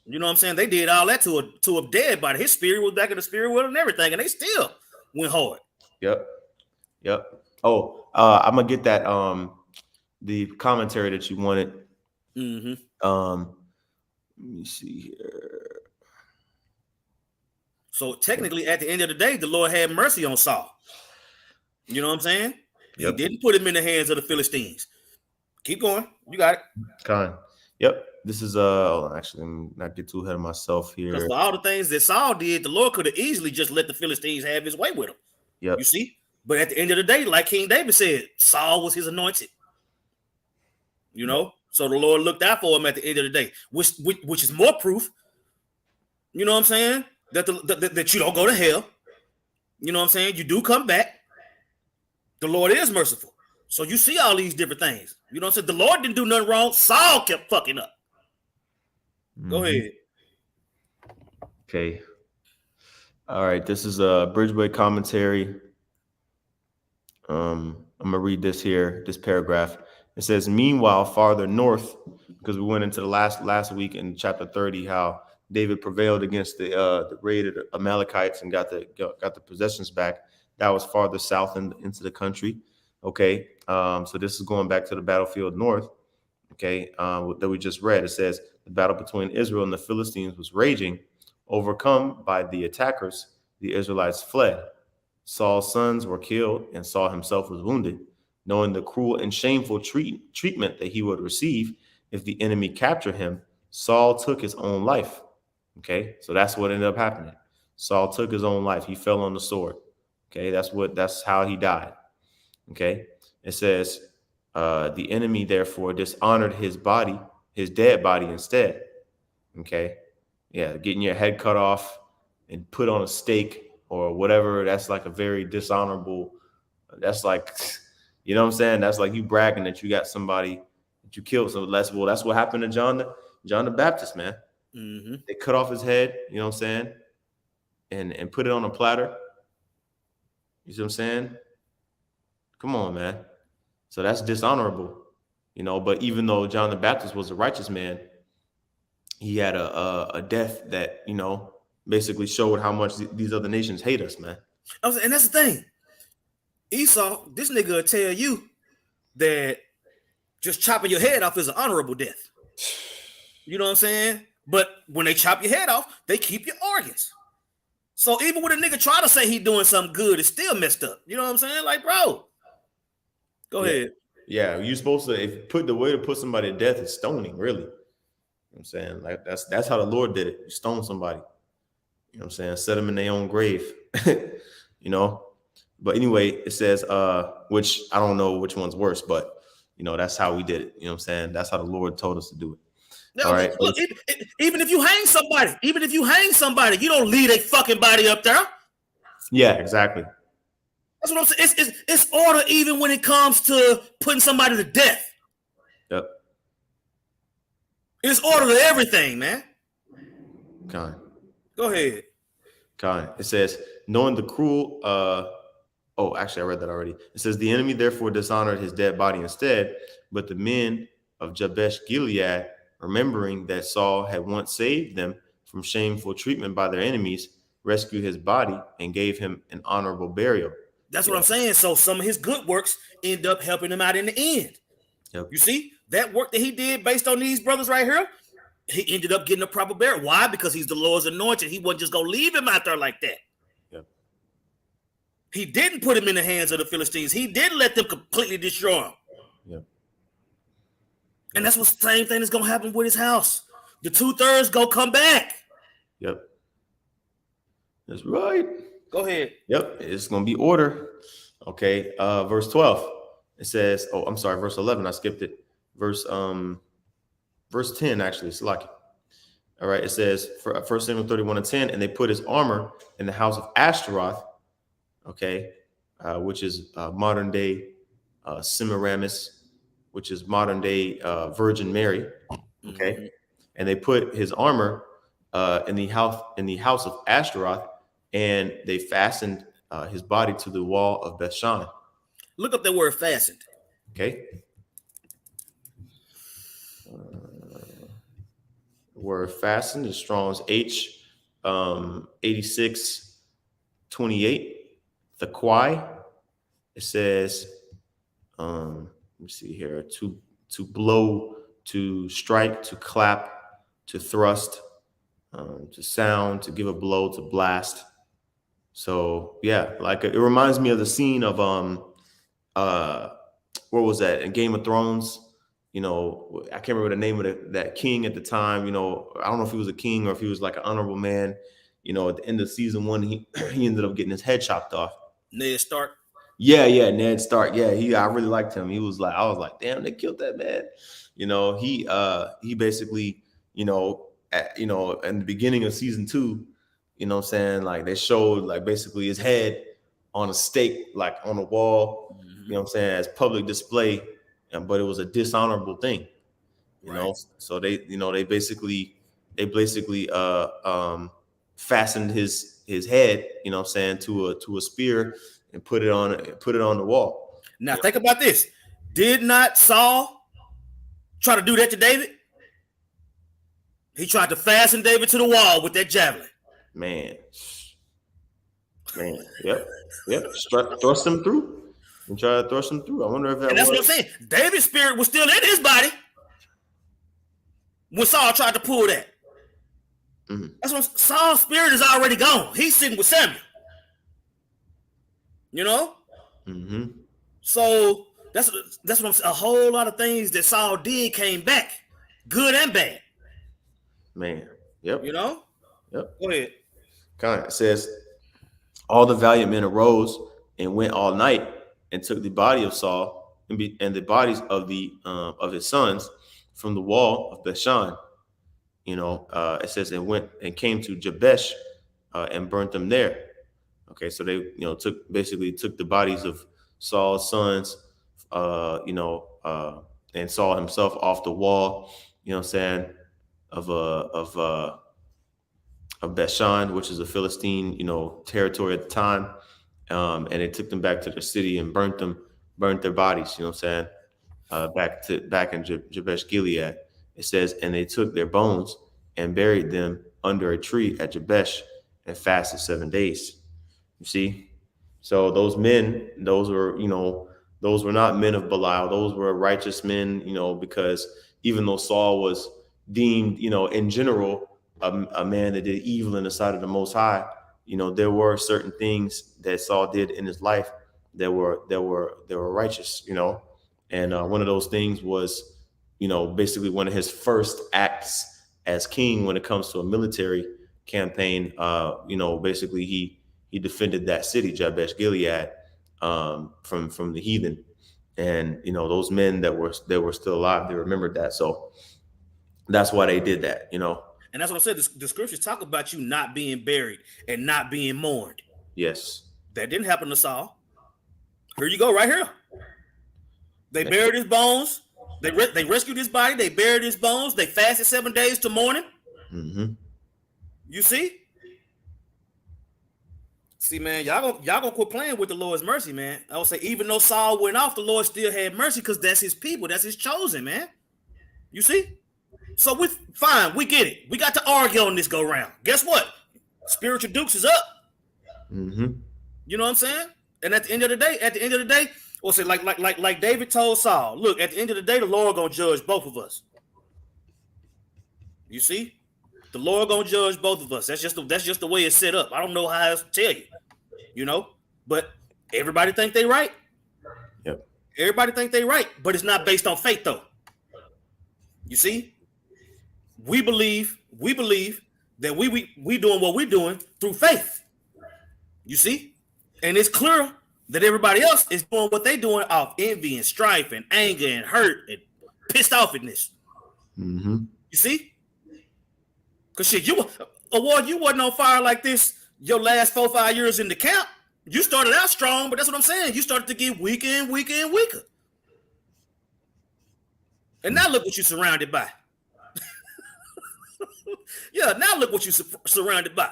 you know what I'm saying? They did all that to a dead body. His spirit was back in the spirit world and everything, and they still went hard. Yep. Oh, I'm gonna get that the commentary that you wanted. Mm-hmm. Let me see here. So technically, at the end of the day, the Lord had mercy on Saul. You know what I'm saying? Yep. He didn't put him in the hands of the Philistines. Keep going. You got it. Kind. Yep. This is actually, let me not get too ahead of myself here. Because for all the things that Saul did, the Lord could have easily just let the Philistines have his way with him. Yep. You see? But at the end of the day, like King David said, Saul was his anointed. So the Lord looked out for him at the end of the day, which is more proof. You know what I'm saying? That you don't go to hell. You know what I'm saying? You do come back. The Lord is merciful. So you see all these different things. You know what I'm saying? The Lord didn't do nothing wrong. Saul kept fucking up. Mm-hmm. Go ahead. Okay. All right. This is a Bridgeway commentary. I'm going to read this here, this paragraph. It says, meanwhile, farther north, because we went into the last week in chapter 30, how David prevailed against the raided Amalekites and got the possessions back. That was farther south into the country. Okay. So this is going back to the battlefield north. Okay. That we just read. It says the battle between Israel and the Philistines was raging. Overcome by the attackers, the Israelites fled. Saul's sons were killed and Saul himself was wounded. Knowing the cruel and shameful treatment that he would receive if the enemy captured him, Saul took his own life. Okay, so that's what ended up happening. Saul took his own life. He fell on the sword. Okay, that's how he died. Okay, it says the enemy therefore dishonored his body, his dead body instead. Okay, yeah, getting your head cut off and put on a stake or whatever. That's like a very dishonorable. That's like. You know what I'm saying? That's like you bragging that you got somebody that you killed. So that's what happened to John. John the Baptist, man. Mm-hmm. They cut off his head, you know what I'm saying, and put it on a platter. You see what I'm saying? Come on, man. So that's dishonorable, you know. But even though John the Baptist was a righteous man, he had a death that, you know, basically showed how much these other nations hate us, man. And that's the thing. Esau, this nigga will tell you that just chopping your head off is an honorable death. You know what I'm saying? But when they chop your head off, they keep your organs. So even when a nigga try to say he doing something good, it's still messed up. You know what I'm saying? Like, bro, go ahead. Yeah, you're supposed to, if put the way to put somebody to death is stoning, really. You know what I'm saying? Like that's how the Lord did it. You stone somebody. You know what I'm saying? Set them in their own grave. You know? But anyway, it says, which I don't know which one's worse, but you know, that's how we did it. You know what I'm saying? That's how the Lord told us to do it. No, all right. Look, even if you hang somebody, you don't leave a fucking body up there. Yeah, exactly. That's what I'm saying. It's order even when it comes to putting somebody to death. Yep. It's order to everything, man. Kind. Go ahead. Kind. It says, knowing the cruel, oh, actually, I read that already. It says, the enemy therefore dishonored his dead body instead, but the men of Jabesh Gilead, remembering that Saul had once saved them from shameful treatment by their enemies, rescued his body and gave him an honorable burial. That's what I'm saying. So some of his good works end up helping him out in the end. Yep. You see, that work that he did based on these brothers right here, he ended up getting a proper burial. Why? Because he's the Lord's anointed. He wasn't just going to leave him out there like that. Yep. He didn't put him in the hands of the Philistines. He didn't let them completely destroy him. Yep. And that's what the same thing is going to happen with his house. The 2/3 go come back. Yep. That's right. Go ahead. Yep. It's going to be order. Okay. Verse 12. It says, oh, I'm sorry, verse 11. I skipped it. Verse 10, actually. It's lucky. All right. It says, 1 Samuel 31:10, and they put his armor in the house of Ashtaroth, okay, which is modern day Semiramis, which is modern day Virgin Mary. Okay. Mm-hmm. And they put his armor in the house of Ashtaroth, and they fastened his body to the wall of Bethshan. Look up the word fastened. Okay. Word fastened is Strong's H 8628. The Kwai. It says, let me see here, to blow, to strike, to clap, to thrust, to sound, to give a blow, to blast. So yeah, like it reminds me of the scene of what was that in Game of Thrones? You know, I can't remember the name of that king at the time. You know, I don't know if he was a king or if he was like an honorable man. You know, at the end of season 1, he ended up getting his head chopped off. Ned Stark. Yeah, Ned Stark. Yeah, I really liked him. I was like, damn, they killed that man. You know, he basically, in the beginning of season 2, you know what I'm saying? Like they showed like basically his head on a stake, like on a wall, mm-hmm. You know what I'm saying, as public display, but it was a dishonorable thing, you know? So they basically fastened his head, you know what I'm saying, to a spear and put it on the wall. Now think about this. Did not Saul try to do that to David? He tried to fasten David to the wall with that javelin. Man, yep. Thrust him through and try to thrust him through. I wonder if that's what I'm saying. David's spirit was still in his body when Saul tried to pull that. Mm-hmm. That's what Saul's spirit is already gone. He's sitting with Samuel. You know? Mm-hmm. So that's what I'm saying. A whole lot of things that Saul did came back, good and bad. Man, yep. You know? Yep. Go ahead. Kind of says, all the valiant men arose and went all night and took the body of Saul and the bodies of his sons from the wall of Bethshan. You know, it says, and went and came to Jabesh and burnt them there. Okay, so they took the bodies of Saul's sons, and Saul himself off the wall. You know what I'm saying? of Bashan, which is a Philistine, territory at the time. And they took them back to their city and burnt their bodies, you know what I'm saying? Back in Jabesh Gilead. It says, and they took their bones and buried them under a tree at Jabesh and fasted 7 days. You see? So those men, those were not men of Belial. Those were righteous men, because even though Saul was deemed, in general, a man that did evil in the sight of the Most High, there were certain things that Saul did in his life that were righteous, and one of those things was, basically one of his first acts as king when it comes to a military campaign. Basically he defended that city, Jabesh Gilead, from the heathen, and those men that were still alive, they remembered that, so that's why they did that, And that's what I said. The scriptures talk about you not being buried and not being mourned. Yes, that didn't happen to Saul. Here you go, right here. They buried his bones. They rescued his body. They buried his bones. They fasted 7 days to mourn him. Mm-hmm. You see? See, man, y'all gonna quit playing with the Lord's mercy, man. I would say, even though Saul went off, the Lord still had mercy because that's his people. That's his chosen, man. You see? So we fine. We get it. We got to argue on this go round. Guess what? Spiritual Dukes is up. Mm-hmm. You know what I'm saying? And at the end of the day, we'll say like David told Saul, look, at the end of the day, the Lord gonna judge both of us. You see? The Lord gonna judge both of us. That's just the way it's set up. I don't know how else to tell you, but everybody think they right. Yep. Everybody think they right, but it's not based on faith though. You see? We believe that we doing what we're doing through faith. You see? And it's clear that everybody else is doing what they doing off envy and strife and anger and hurt and pissed offness. Mm-hmm. You see? Because shit, you wasn't on fire like this your last 4-5 years in the camp. You started out strong, but that's what I'm saying. You started to get weaker and weaker and weaker. And now look what you're surrounded by. Yeah, now look what you're surrounded by.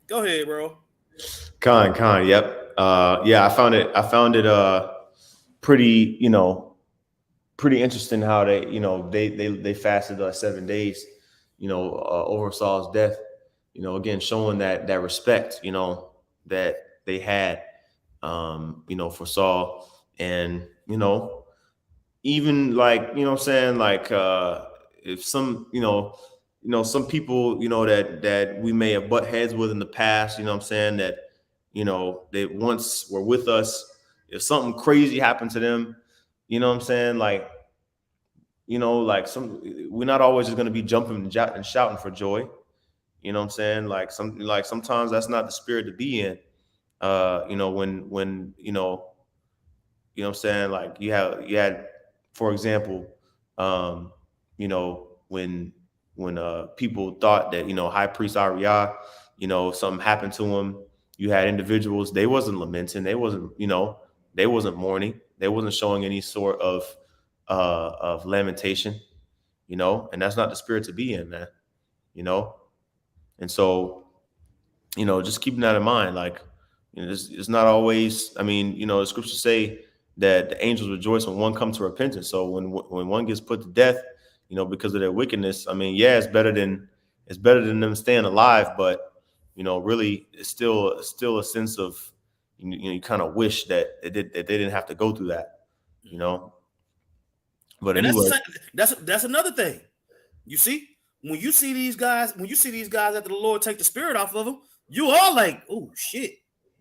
Go ahead, bro. Con, yep. Yeah, I found it pretty interesting how they fasted 7 days, over Saul's death, again, showing that respect, that they had, for Saul. And, even like, what I'm saying, like, if some, some people, that we may have butt heads with in the past, what I'm saying, that, they once were with us, if something crazy happened to them, what I'm saying, like, we're not always just going to be jumping and shouting for joy. What I'm saying? Like sometimes that's not the spirit to be in. When what I'm saying, like you had, for example, when people thought that, High Priest Ariah, something happened to him, you had individuals, they wasn't lamenting, they wasn't mourning, they wasn't showing any sort of lamentation, and that's not the spirit to be in, man, and so, just keeping that in mind, like, it's not always, I mean, the scriptures say that the angels rejoice when one comes to repentance. So when one gets put to death, because of their wickedness, I mean, yeah, it's better than them staying alive, but really, it's still a sense of, you kind of wish that they didn't have to go through that, But and anyway, that's another thing. You see, when you see these guys after the Lord take the spirit off of them, you are like, oh shit.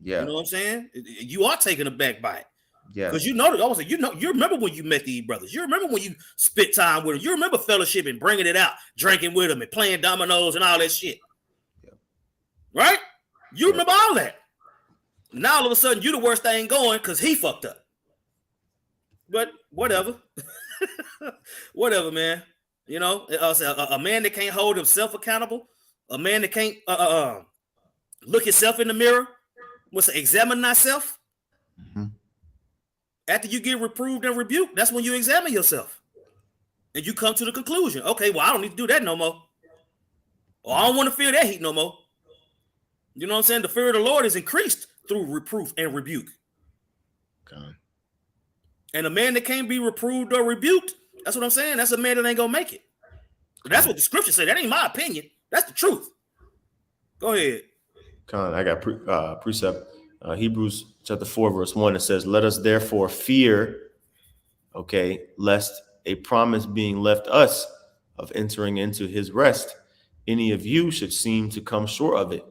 Yeah. You know what I'm saying? You are taken aback by it. Yeah. Because you remember when you met these brothers. You remember when you spent time with them. You remember fellowship and bringing it out, drinking with them and playing dominoes and all that shit. Yeah. Right? You remember all that. Now all of a sudden you the worst thing going because he fucked up. But whatever. Whatever, man. A man that can't hold himself accountable, a man that can't look himself in the mirror, examine thyself. Mm-hmm. After you get reproved and rebuked, that's when you examine yourself. And you come to the conclusion, okay, well, I don't need to do that no more. Or I don't want to feel that heat no more. You know what I'm saying? The fear of the Lord is increased through reproof and rebuke. God. And a man that can't be reproved or rebuked, that's what I'm saying. That's a man that ain't gonna make it. But that's what the scripture said. That ain't my opinion. That's the truth. Go ahead. I got precept. Hebrews chapter 4, verse 1. It says, "Let us therefore fear, okay, lest a promise being left us of entering into his rest, any of you should seem to come short of it."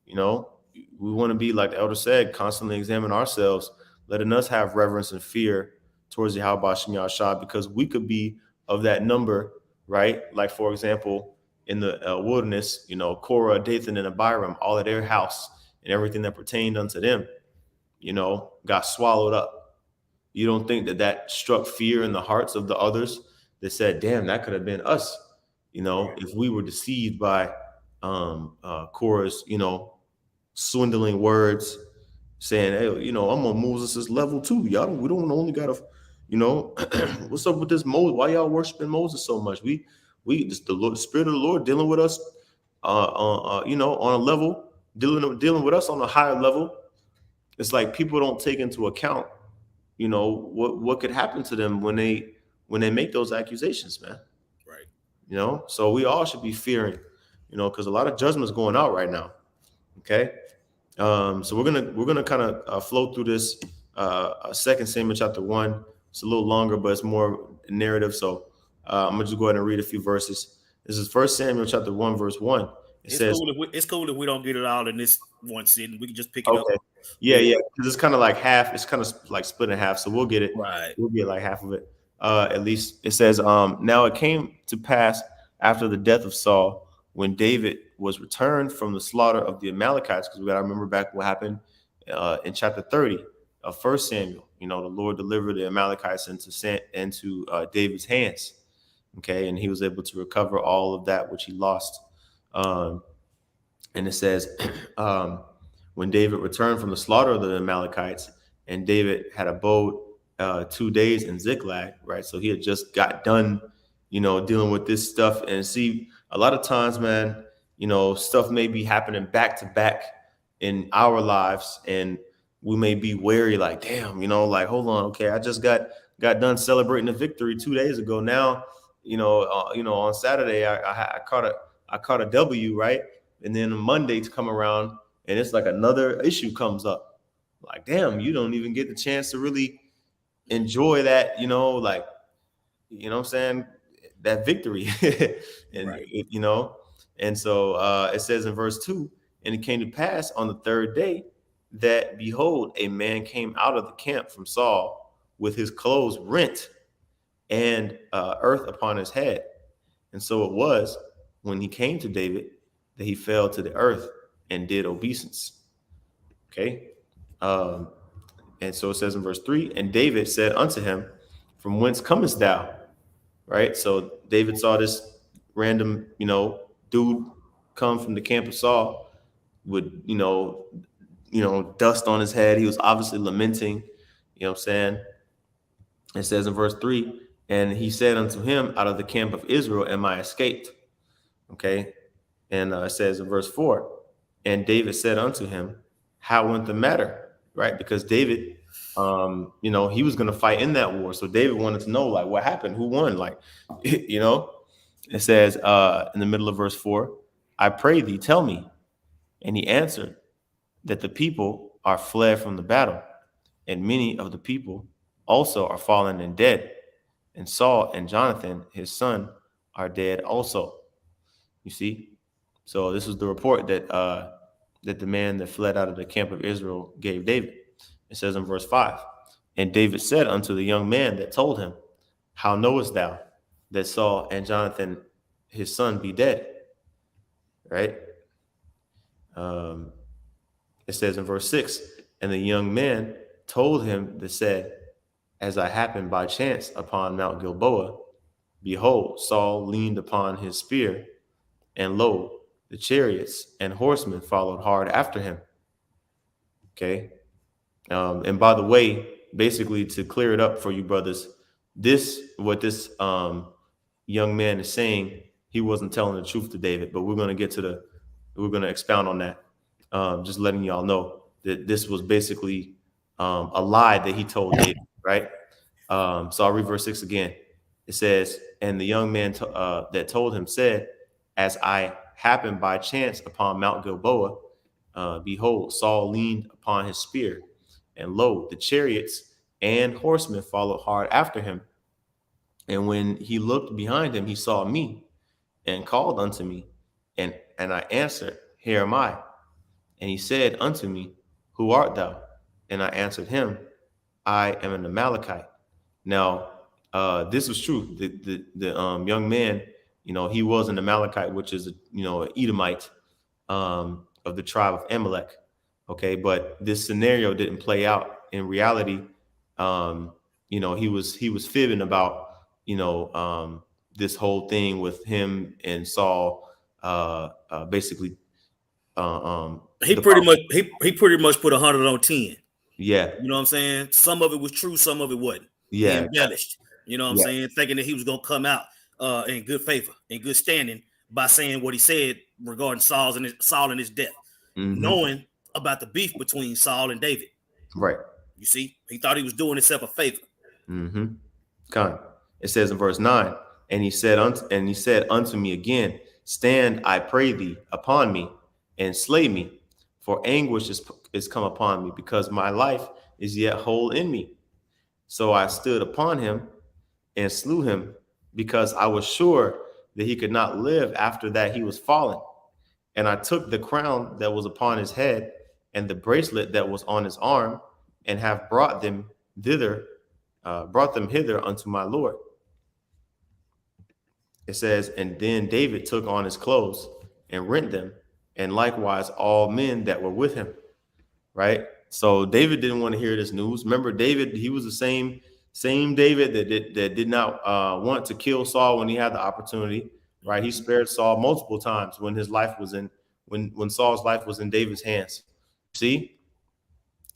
You know, we want to be, like the elder said, constantly examine ourselves, letting us have reverence and fear towards the Yahweh Shem Yahshua, because we could be of that number, right? Like, for example, in the wilderness, Korah, Dathan, and Abiram, all of their house and everything that pertained unto them, got swallowed up. You don't think that struck fear in the hearts of the others that said, damn, that could have been us, if we were deceived by Korah's, swindling words, saying, hey, I'm on Moses' level too. We don't only gotta, what's up with this Moses? Why y'all worshiping Moses so much? We just the Spirit of the Lord dealing with us, on a level, dealing with us on a higher level. It's like people don't take into account, what could happen to them when they make those accusations, man. Right. So we all should be fearing, because a lot of judgment is going out right now. Okay. So we're gonna kind of flow through this 2 Samuel chapter 1. It's a little longer, but it's more narrative. So I'm gonna just go ahead and read a few verses. This is 1 Samuel chapter 1, verse 1. It's cool if we don't get it all in this one sitting. We can just pick it up. Yeah, because it's kind of like half. It's kind of like split in half. So we'll get it. Right. We'll get like half of it. At least it says, now it came to pass after the death of Saul, when David was returned from the slaughter of the Amalekites, because we got to remember back what happened in chapter 30 of 1 Samuel. The Lord delivered the Amalekites into David's hands. Okay, and he was able to recover all of that which he lost. And it says, when David returned from the slaughter of the Amalekites, and David had abode 2 days in Ziklag, right? So he had just got done, dealing with this stuff. And see, a lot of times, man, stuff may be happening back to back in our lives, and we may be wary, like, damn, like, hold on, okay, I just got done celebrating a victory 2 days ago. Now, on Saturday, I caught a W, right? And then Monday to come around, and it's like another issue comes up. Like, damn, you don't even get the chance to really enjoy that, like, what I'm saying, that victory. And, right. And so it says in verse 2, and it came to pass on the third day that, behold, a man came out of the camp from Saul with his clothes rent and earth upon his head. And so it was, when he came to David, that he fell to the earth and did obeisance. Okay. And so it says in verse 3, and David said unto him, from whence comest thou? Right. So David saw this random, dude come from the camp of Saul with, dust on his head. He was obviously lamenting, what I'm saying? It says in verse 3, and he said unto him, out of the camp of Israel am I escaped. Okay. And it says in verse 4, and David said unto him, how went the matter? Right? Because David, he was going to fight in that war. So David wanted to know, like, what happened? Who won? Like, it says in the middle of verse 4, I pray thee, tell me. And he answered that the people are fled from the battle, and many of the people also are fallen and dead. And Saul and Jonathan, his son, are dead also. You see? So this is the report that that the man that fled out of the camp of Israel gave David. It says in verse 5, and David said unto the young man that told him, how knowest thou that Saul and Jonathan, his son, be dead? Right? It says in verse 6, and the young man told him that said, as I happened by chance upon Mount Gilboa, behold, Saul leaned upon his spear, and lo, the chariots and horsemen followed hard after him. Okay. And by the way, basically to clear it up for you brothers, what this young man is saying, he wasn't telling the truth to David, but we're going to expound on that. Just letting y'all know that this was basically a lie that he told David, right? So I'll read verse 6 again. It says, and the young man that told him said, as I happened by chance upon Mount Gilboa, behold, Saul leaned upon his spear, and lo, the chariots and horsemen followed hard after him. And when he looked behind him, he saw me and called unto me. And I answered, here am I. And he said unto me, who art thou? And I answered him, I am an Amalekite. Now, this was true. The young man, he was an Amalekite, which is an Edomite of the tribe of Amalek. Okay, but this scenario didn't play out in reality. He was fibbing about this whole thing with him and Saul. Basically, he pretty much put 100 on 10. Yeah. You know what I'm saying? Some of it was true, some of it wasn't. Yeah. He embellished. You know what I'm saying? Thinking that he was going to come out in good favor, in good standing by saying what he said regarding Saul and his death, knowing about the beef between Saul and David. Right. You see, he thought he was doing himself a favor. It says in verse 9, and he said unto me again, stand, I pray thee, upon me, and slay me, for anguish is come upon me, because my life is yet whole in me. So I stood upon him and slew him, because I was sure that he could not live after that he was fallen. And I took the crown that was upon his head and the bracelet that was on his arm, and have brought them hither unto my Lord. It says, and then David took on his clothes and rent them, and likewise all men that were with him. Right. So David didn't want to hear this news. Remember, David, he was the same David that did not want to kill Saul when he had the opportunity. Right. He spared Saul multiple times when his life was when Saul's life was in David's hands. See?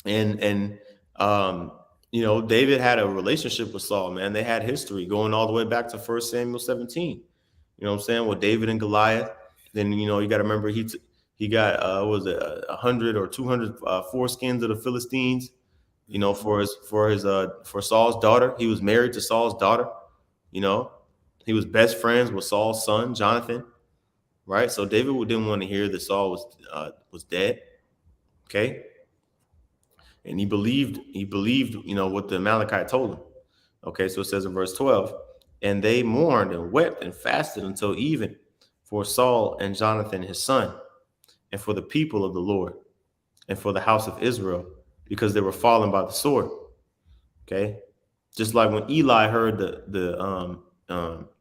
And David had a relationship with Saul, man. They had history going all the way back to 1 Samuel 17. You know what I'm saying? With David and Goliath. Then, you got to remember he got 100 or 200 foreskins of the Philistines, for Saul's daughter. He was married to Saul's daughter. He was best friends with Saul's son, Jonathan. Right. So David didn't want to hear that Saul was dead. Okay. And he believed, what the Amalekite told him. Okay. So it says in verse 12, and they mourned and wept and fasted until even for Saul and Jonathan, his son, and for the people of the Lord, and for the house of Israel, because they were fallen by the sword. Okay. Just like when Eli heard the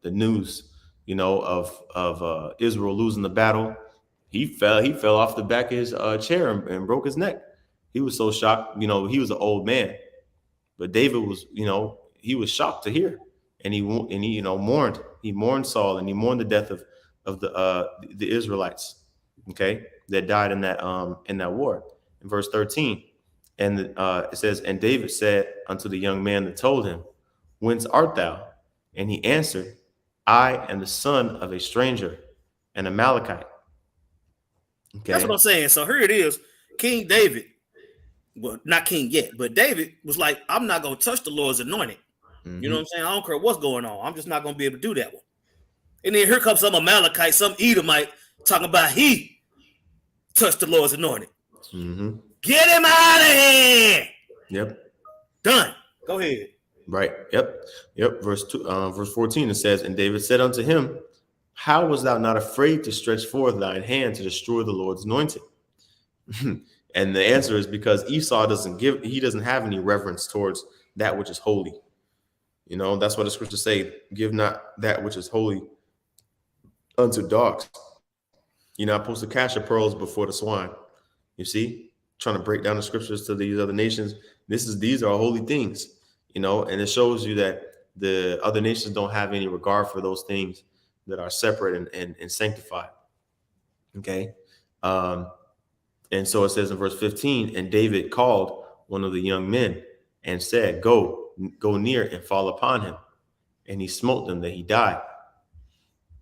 news, of Israel losing the battle, he fell off the back of his chair and broke his neck. He was so shocked. He was an old man, but David was, he was shocked to hear, and he mourned. He mourned Saul, and he mourned the death of the Israelites, okay, that died in that war. In verse 13, and it says, and David said unto the young man that told him, whence art thou? And he answered, I am the son of a stranger, an Amalekite. Okay. That's what I'm saying. So here it is, King David. Well, not king yet, but David was like, I'm not going to touch the Lord's anointed. You know what I'm saying? I don't care what's going on. I'm just not going to be able to do that one. And then here comes some Amalekite, some Edomite talking about he touched the Lord's anointed. Get him out of here. Yep. Done. Go ahead. Right. Yep. Verse 14, it says, and David said unto him, how was thou not afraid to stretch forth thine hand to destroy the Lord's anointed? And the answer is because Esau doesn't have any reverence towards that which is holy. That's what the scriptures say, give not that which is holy unto dogs. You're not supposed to cast your pearls before the swine. You see, trying to break down the scriptures to these other nations. These are holy things, and it shows you that the other nations don't have any regard for those things that are separate and sanctified. Okay. And so it says in verse 15, and David called one of the young men and said, go near and fall upon him. And he smote them that he died.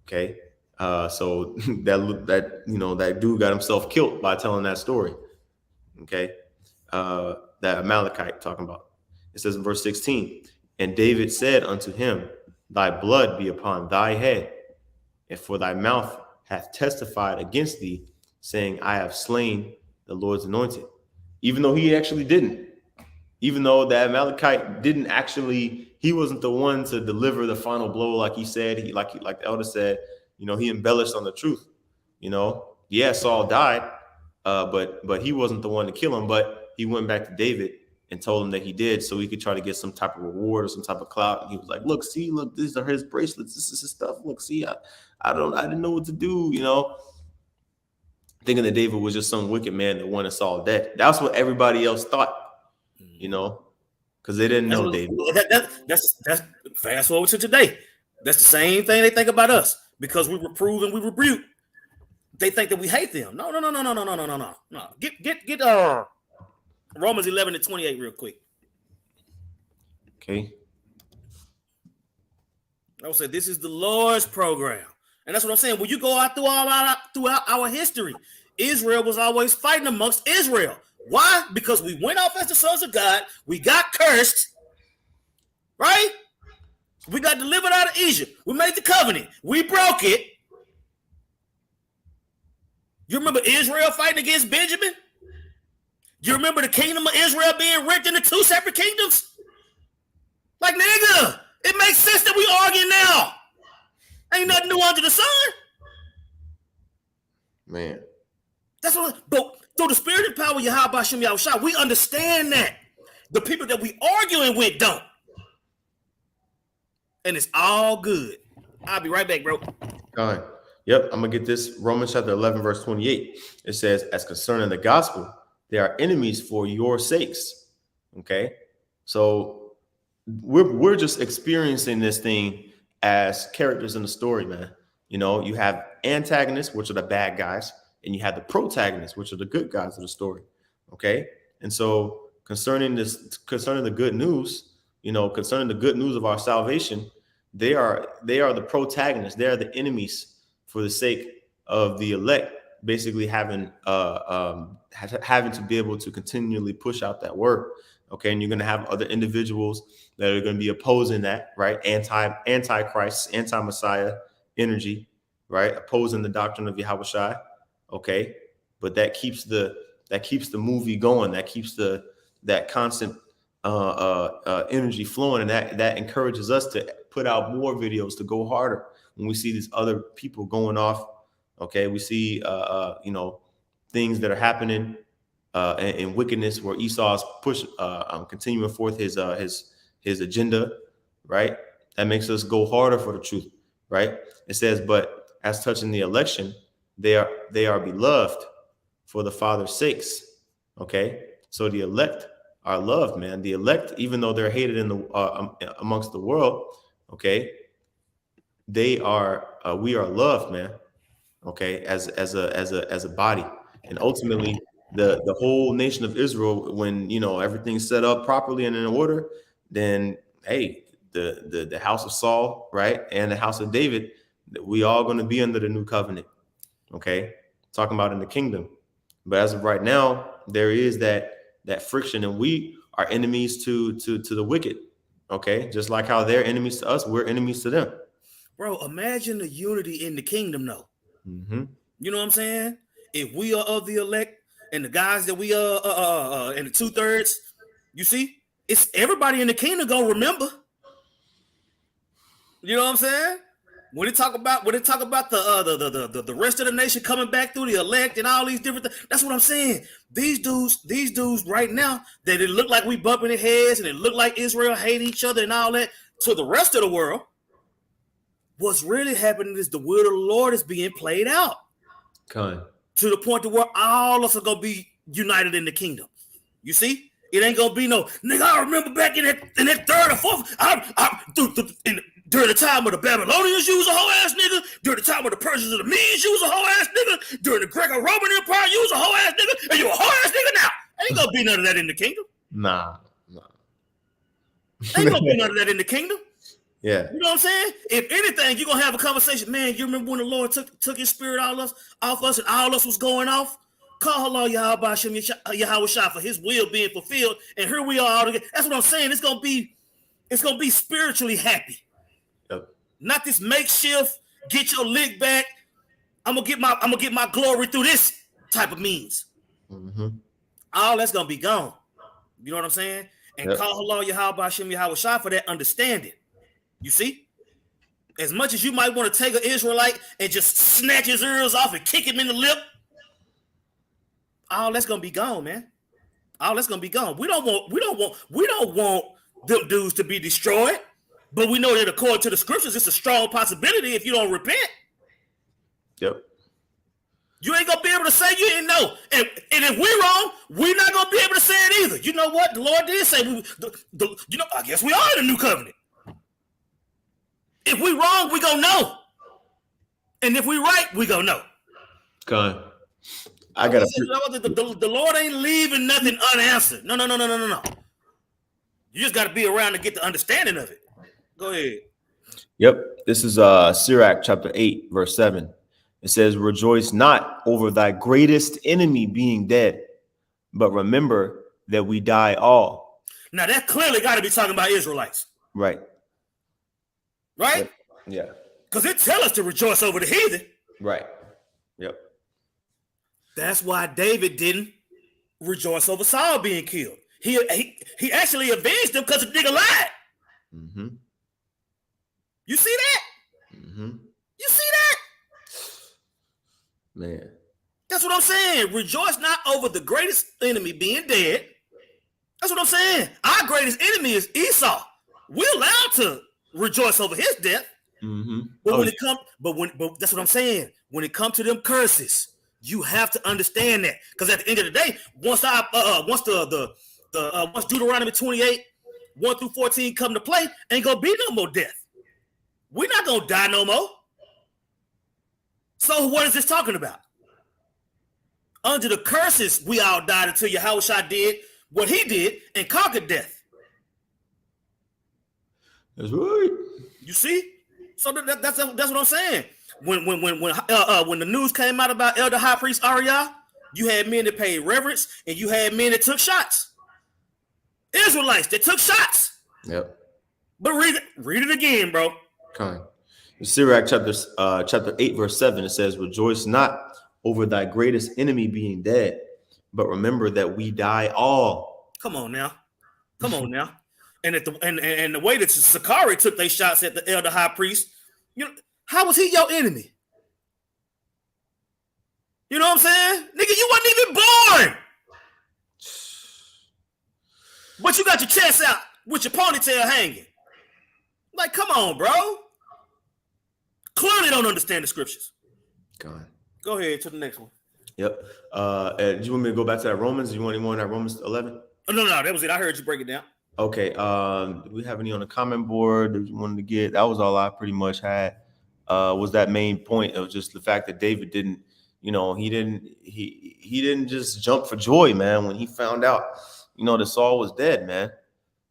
Okay. So that dude got himself killed by telling that story. Okay. That Amalekite talking about. It says in verse 16, and David said unto him, thy blood be upon thy head, and for thy mouth hath testified against thee, saying, I have slain the Lord's anointed. Even though he actually didn't. Even though that Amalekite didn't actually, he wasn't the one to deliver the final blow, like he said. Like the elder said, he embellished on the truth. Yeah, Saul died, but he wasn't the one to kill him. But he went back to David and told him that he did, so he could try to get some type of reward or some type of clout. And he was like, look, these are his bracelets. This is his stuff. Look, see, I didn't know what to do, thinking that David was just some wicked man that wanted Saul dead. That's what everybody else thought, because they didn't know David. That's fast forward to today. That's the same thing they think about us, because we reprove and we rebuke. They think that we hate them. No. Get Romans 11:28 real quick. Okay. I would say this is the Lord's program. And that's what I'm saying. When you go out throughout our history, Israel was always fighting amongst Israel. Why? Because we went off as the sons of God. We got cursed. Right? We got delivered out of Egypt. We made the covenant. We broke it. You remember Israel fighting against Benjamin? You remember the kingdom of Israel being rent into two separate kingdoms? Like, nigga, it makes sense that we arguing now. Ain't nothing new under the sun. Man. That's what, but through the spirit and power of Yahweh Shem Yahushua, we understand that. The people that we arguing with don't. And it's all good. I'll be right back, bro. Fine. Yep, I'm going to get this. Romans chapter 11, verse 28. It says, as concerning the gospel, they are enemies for your sakes. Okay? So we're just experiencing this thing as characters in the story, man. You have antagonists, which are the bad guys, and you have the protagonists, which are the good guys of the story. Okay? And so concerning the good news, concerning the good news of our salvation, they are the protagonists. They are the enemies for the sake of the elect, basically having to be able to continually push out that word. Okay, and you're going to have other individuals that are going to be opposing that, right? Antichrist, anti-Messiah energy, right? Opposing the doctrine of Yahweh Shai. Okay, but that keeps the movie going. That keeps that constant energy flowing, and that encourages us to put out more videos, to go harder when we see these other people going off. Okay, we see things that are happening in wickedness, where Esau's continuing forth his agenda, right? That makes us go harder for the truth, right? It says, but as touching the election, they are beloved for the Father's sakes. Okay, so the elect are loved, man. The elect, even though they're hated in the amongst the world, okay, we are loved, man. Okay, as a body, and ultimately the whole nation of Israel, when everything's set up properly and in order, then hey, the house of Saul, right, and the house of David, we all going to be under the new covenant. Okay, talking about in the kingdom. But as of right now, there is that friction, and we are enemies to the wicked. Okay, just like how they're enemies to us, we're enemies to them. Bro, imagine the unity in the kingdom, though. Mm-hmm. You know what I'm saying? If we are of the elect, and the guys that we are in the 2/3, you see, it's everybody in the kingdom gonna remember. You know what I'm saying? When they talk about the rest of the nation coming back through the elect and all these different things, that's what I'm saying. These dudes right now, that it look like we bumping their heads and it look like Israel hate each other and all that, to the rest of the world, what's really happening is the will of the Lord is being played out. Okay. To the point to where all of us are gonna be united in the kingdom. You see? It ain't gonna be no nigga. I remember back in that third or fourth, during the time of the Babylonians, you was a whole ass nigga. During the time of the Persians and the Medes, you was a whole ass nigga. During the Greco-Roman Empire, you was a whole ass nigga, and you a whole ass nigga now. Ain't gonna be none of that in the kingdom. Nah. Ain't gonna be none of that in the kingdom. Yeah. You know what I'm saying? If anything, you're gonna have a conversation. Man, you remember when the Lord took his spirit off us and all us was going off? Call Allah Yahweh Shah for his will being fulfilled. And here we are all together. That's what I'm saying. It's gonna be spiritually happy. Yep. Not this makeshift, get your lick back. I'm gonna get my glory through this type of means. Mm-hmm. All that's gonna be gone. You know what I'm saying? And call Allah Yahweh Shah for that understanding. You see? As much as you might want to take an Israelite and just snatch his ears off and kick him in the lip, all that's gonna be gone, man. All that's gonna be gone. We don't want them dudes to be destroyed, but we know that according to the scriptures, it's a strong possibility if you don't repent. Yep. You ain't gonna be able to say you didn't know. And if we're wrong, we're not gonna be able to say it either. You know what? The Lord did say I guess we are in the new covenant. If we wrong, we gonna know. And if we right, we gonna know. Con. I got the Lord ain't leaving nothing unanswered. No. You just gotta be around to get the understanding of it. Go ahead. Yep. This is Sirach chapter 8, verse 7. It says, rejoice not over thy greatest enemy being dead, but remember that we die all. Now that clearly got to be talking about Israelites. Right. Right? Yep. Yeah. Because it tells us to rejoice over the heathen. Right. Yep. That's why David didn't rejoice over Saul being killed. He actually avenged him because the nigga lied. Mm-hmm. You see that? Mm-hmm. You see that? Man. That's what I'm saying. Rejoice not over the greatest enemy being dead. That's what I'm saying. Our greatest enemy is Esau. We're allowed to rejoice over his death. Mm-hmm. But that's what I'm saying. When it comes to them curses, you have to understand that. Because at the end of the day, once Deuteronomy 28, 1 through 14 come to play, ain't gonna be no more death. We're not gonna die no more. So what is this talking about? Under the curses, we all died until Yahushua did what he did and conquered death. That's right. You see? So that's what I'm saying. When the news came out about Elder High Priest Ariah, you had men that paid reverence and you had men that took shots. Israelites that took shots. Yep. But read it again, bro. Come on. Sirach chapter 8, verse 7, it says, rejoice not over thy greatest enemy being dead, but remember that we die all. Come on now. And the way that Sakari took their shots at the elder high priest, how was he your enemy? You know what I'm saying? Nigga, you wasn't even born. But you got your chest out with your ponytail hanging. Like, come on, bro. Clearly don't understand the scriptures. Go ahead to the next one. Yep. Do you want me to go back to that Romans? Do you want any more in that Romans 11? Oh, no, that was it. I heard you break it down. Okay. Do we have any on the comment board that you wanted to get? That was all I pretty much had. Was that main point of just the fact that David didn't, he didn't just jump for joy, man, when he found out, that Saul was dead, man.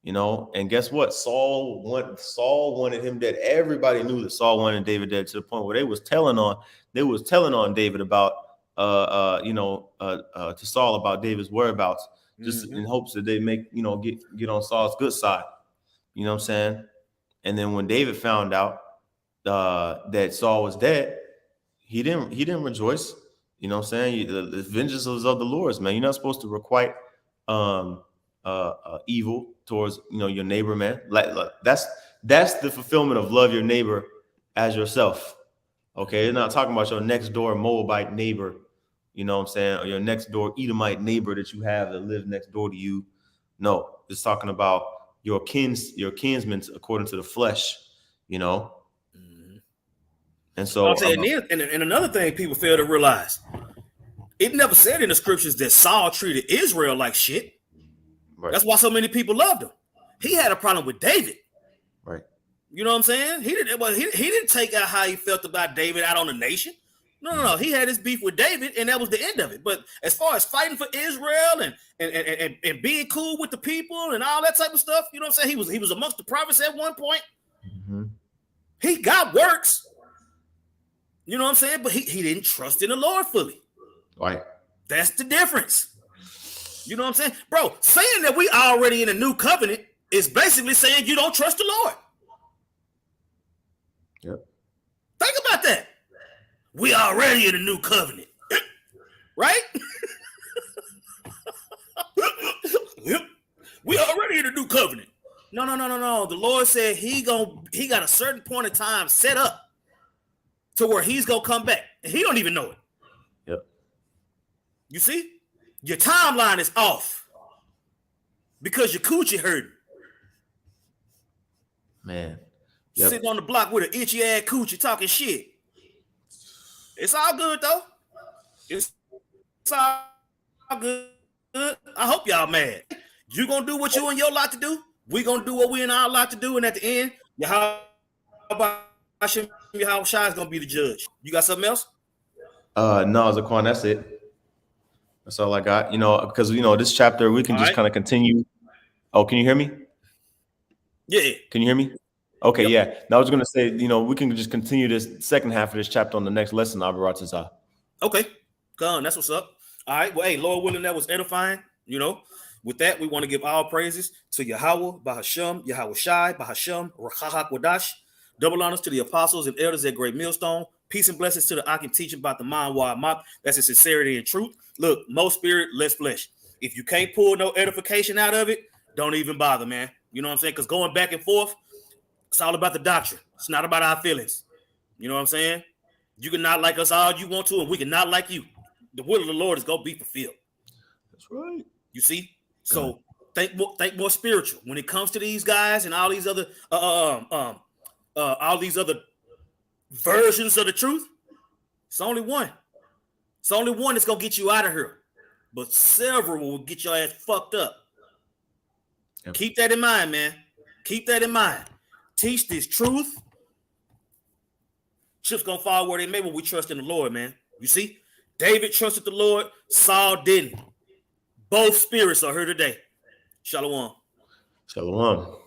And guess what? Saul wanted him dead. Everybody knew that Saul wanted David dead, to the point where they was telling on David about to Saul about David's whereabouts, just in hopes that they make get on Saul's good side. You know what I'm saying? And then when David found out that Saul was dead, he didn't rejoice. You know what I'm saying? The vengeance is of the Lord's, man. You're not supposed to requite evil towards your neighbor, man. Like that's the fulfillment of love your neighbor as yourself. Okay, you're not talking about your next door Moabite neighbor, you know what I'm saying, or your next door Edomite neighbor that you have that lives next door to you. No, it's talking about your kinsmen according to the flesh, And so, and another thing people fail to realize, it never said in the scriptures that Saul treated Israel like shit. Right. That's why so many people loved him. He had a problem with David. Right. You know what I'm saying? He didn't take out how he felt about David out on the nation. No. He had his beef with David, and that was the end of it. But as far as fighting for Israel and being cool with the people and all that type of stuff, you know what I'm saying? He was amongst the prophets at one point. Mm-hmm. He got works. You know what I'm saying? But he didn't trust in the Lord fully. Right. That's the difference. You know what I'm saying? Bro, saying that we already in a new covenant is basically saying you don't trust the Lord. Yep. Think about that. We already in a new covenant. Right? Yep. We already in a new covenant. No. The Lord said he got a certain point of time set up to where he's gonna come back. And he don't even know it. Yep. You see? Your timeline is off because your coochie hurting. Man. Yep. Sitting on the block with an itchy ass coochie talking shit. It's all good though. It's all good. I hope y'all mad. You gonna do what you in your lot to do. We gonna do what we in our lot to do. And at the end, Yahweh Shai is gonna be the judge. You got something else? No, Zaquan, that's it. That's all I got. You know, because this chapter we can all just kind of continue. Oh, can you hear me? Yeah. Can you hear me? Okay, yep. Yeah. Now I was gonna say, we can just continue this second half of this chapter on the next lesson. Okay, come on, that's what's up. All right. Well, hey, Lord willing, that was edifying. With that, we want to give all praises to Yahweh, Bahashem, Yahweh Shai, Bahashem, Rachahak Wadash. Double honors to the apostles and elders at Great Millstone. Peace and blessings to the Akim teaching about the mind wide mop. That's in sincerity and truth. Look, more spirit, less flesh. If you can't pull no edification out of it, don't even bother, man. You know what I'm saying? Because going back and forth, it's all about the doctrine. It's not about our feelings. You know what I'm saying? You can not like us all you want to, and we can not like you. The will of the Lord is going to be fulfilled. That's right. You see? So think more spiritual. When it comes to these guys and all these other versions of the truth, it's only one. It's only one that's going to get you out of here. But several will get your ass fucked up. Yep. Keep that in mind, man. Keep that in mind. Teach this truth. Chips gonna fall where they may when we trust in the Lord, man. You see? David trusted the Lord. Saul didn't. Both spirits are here today. Shalom. Shalom.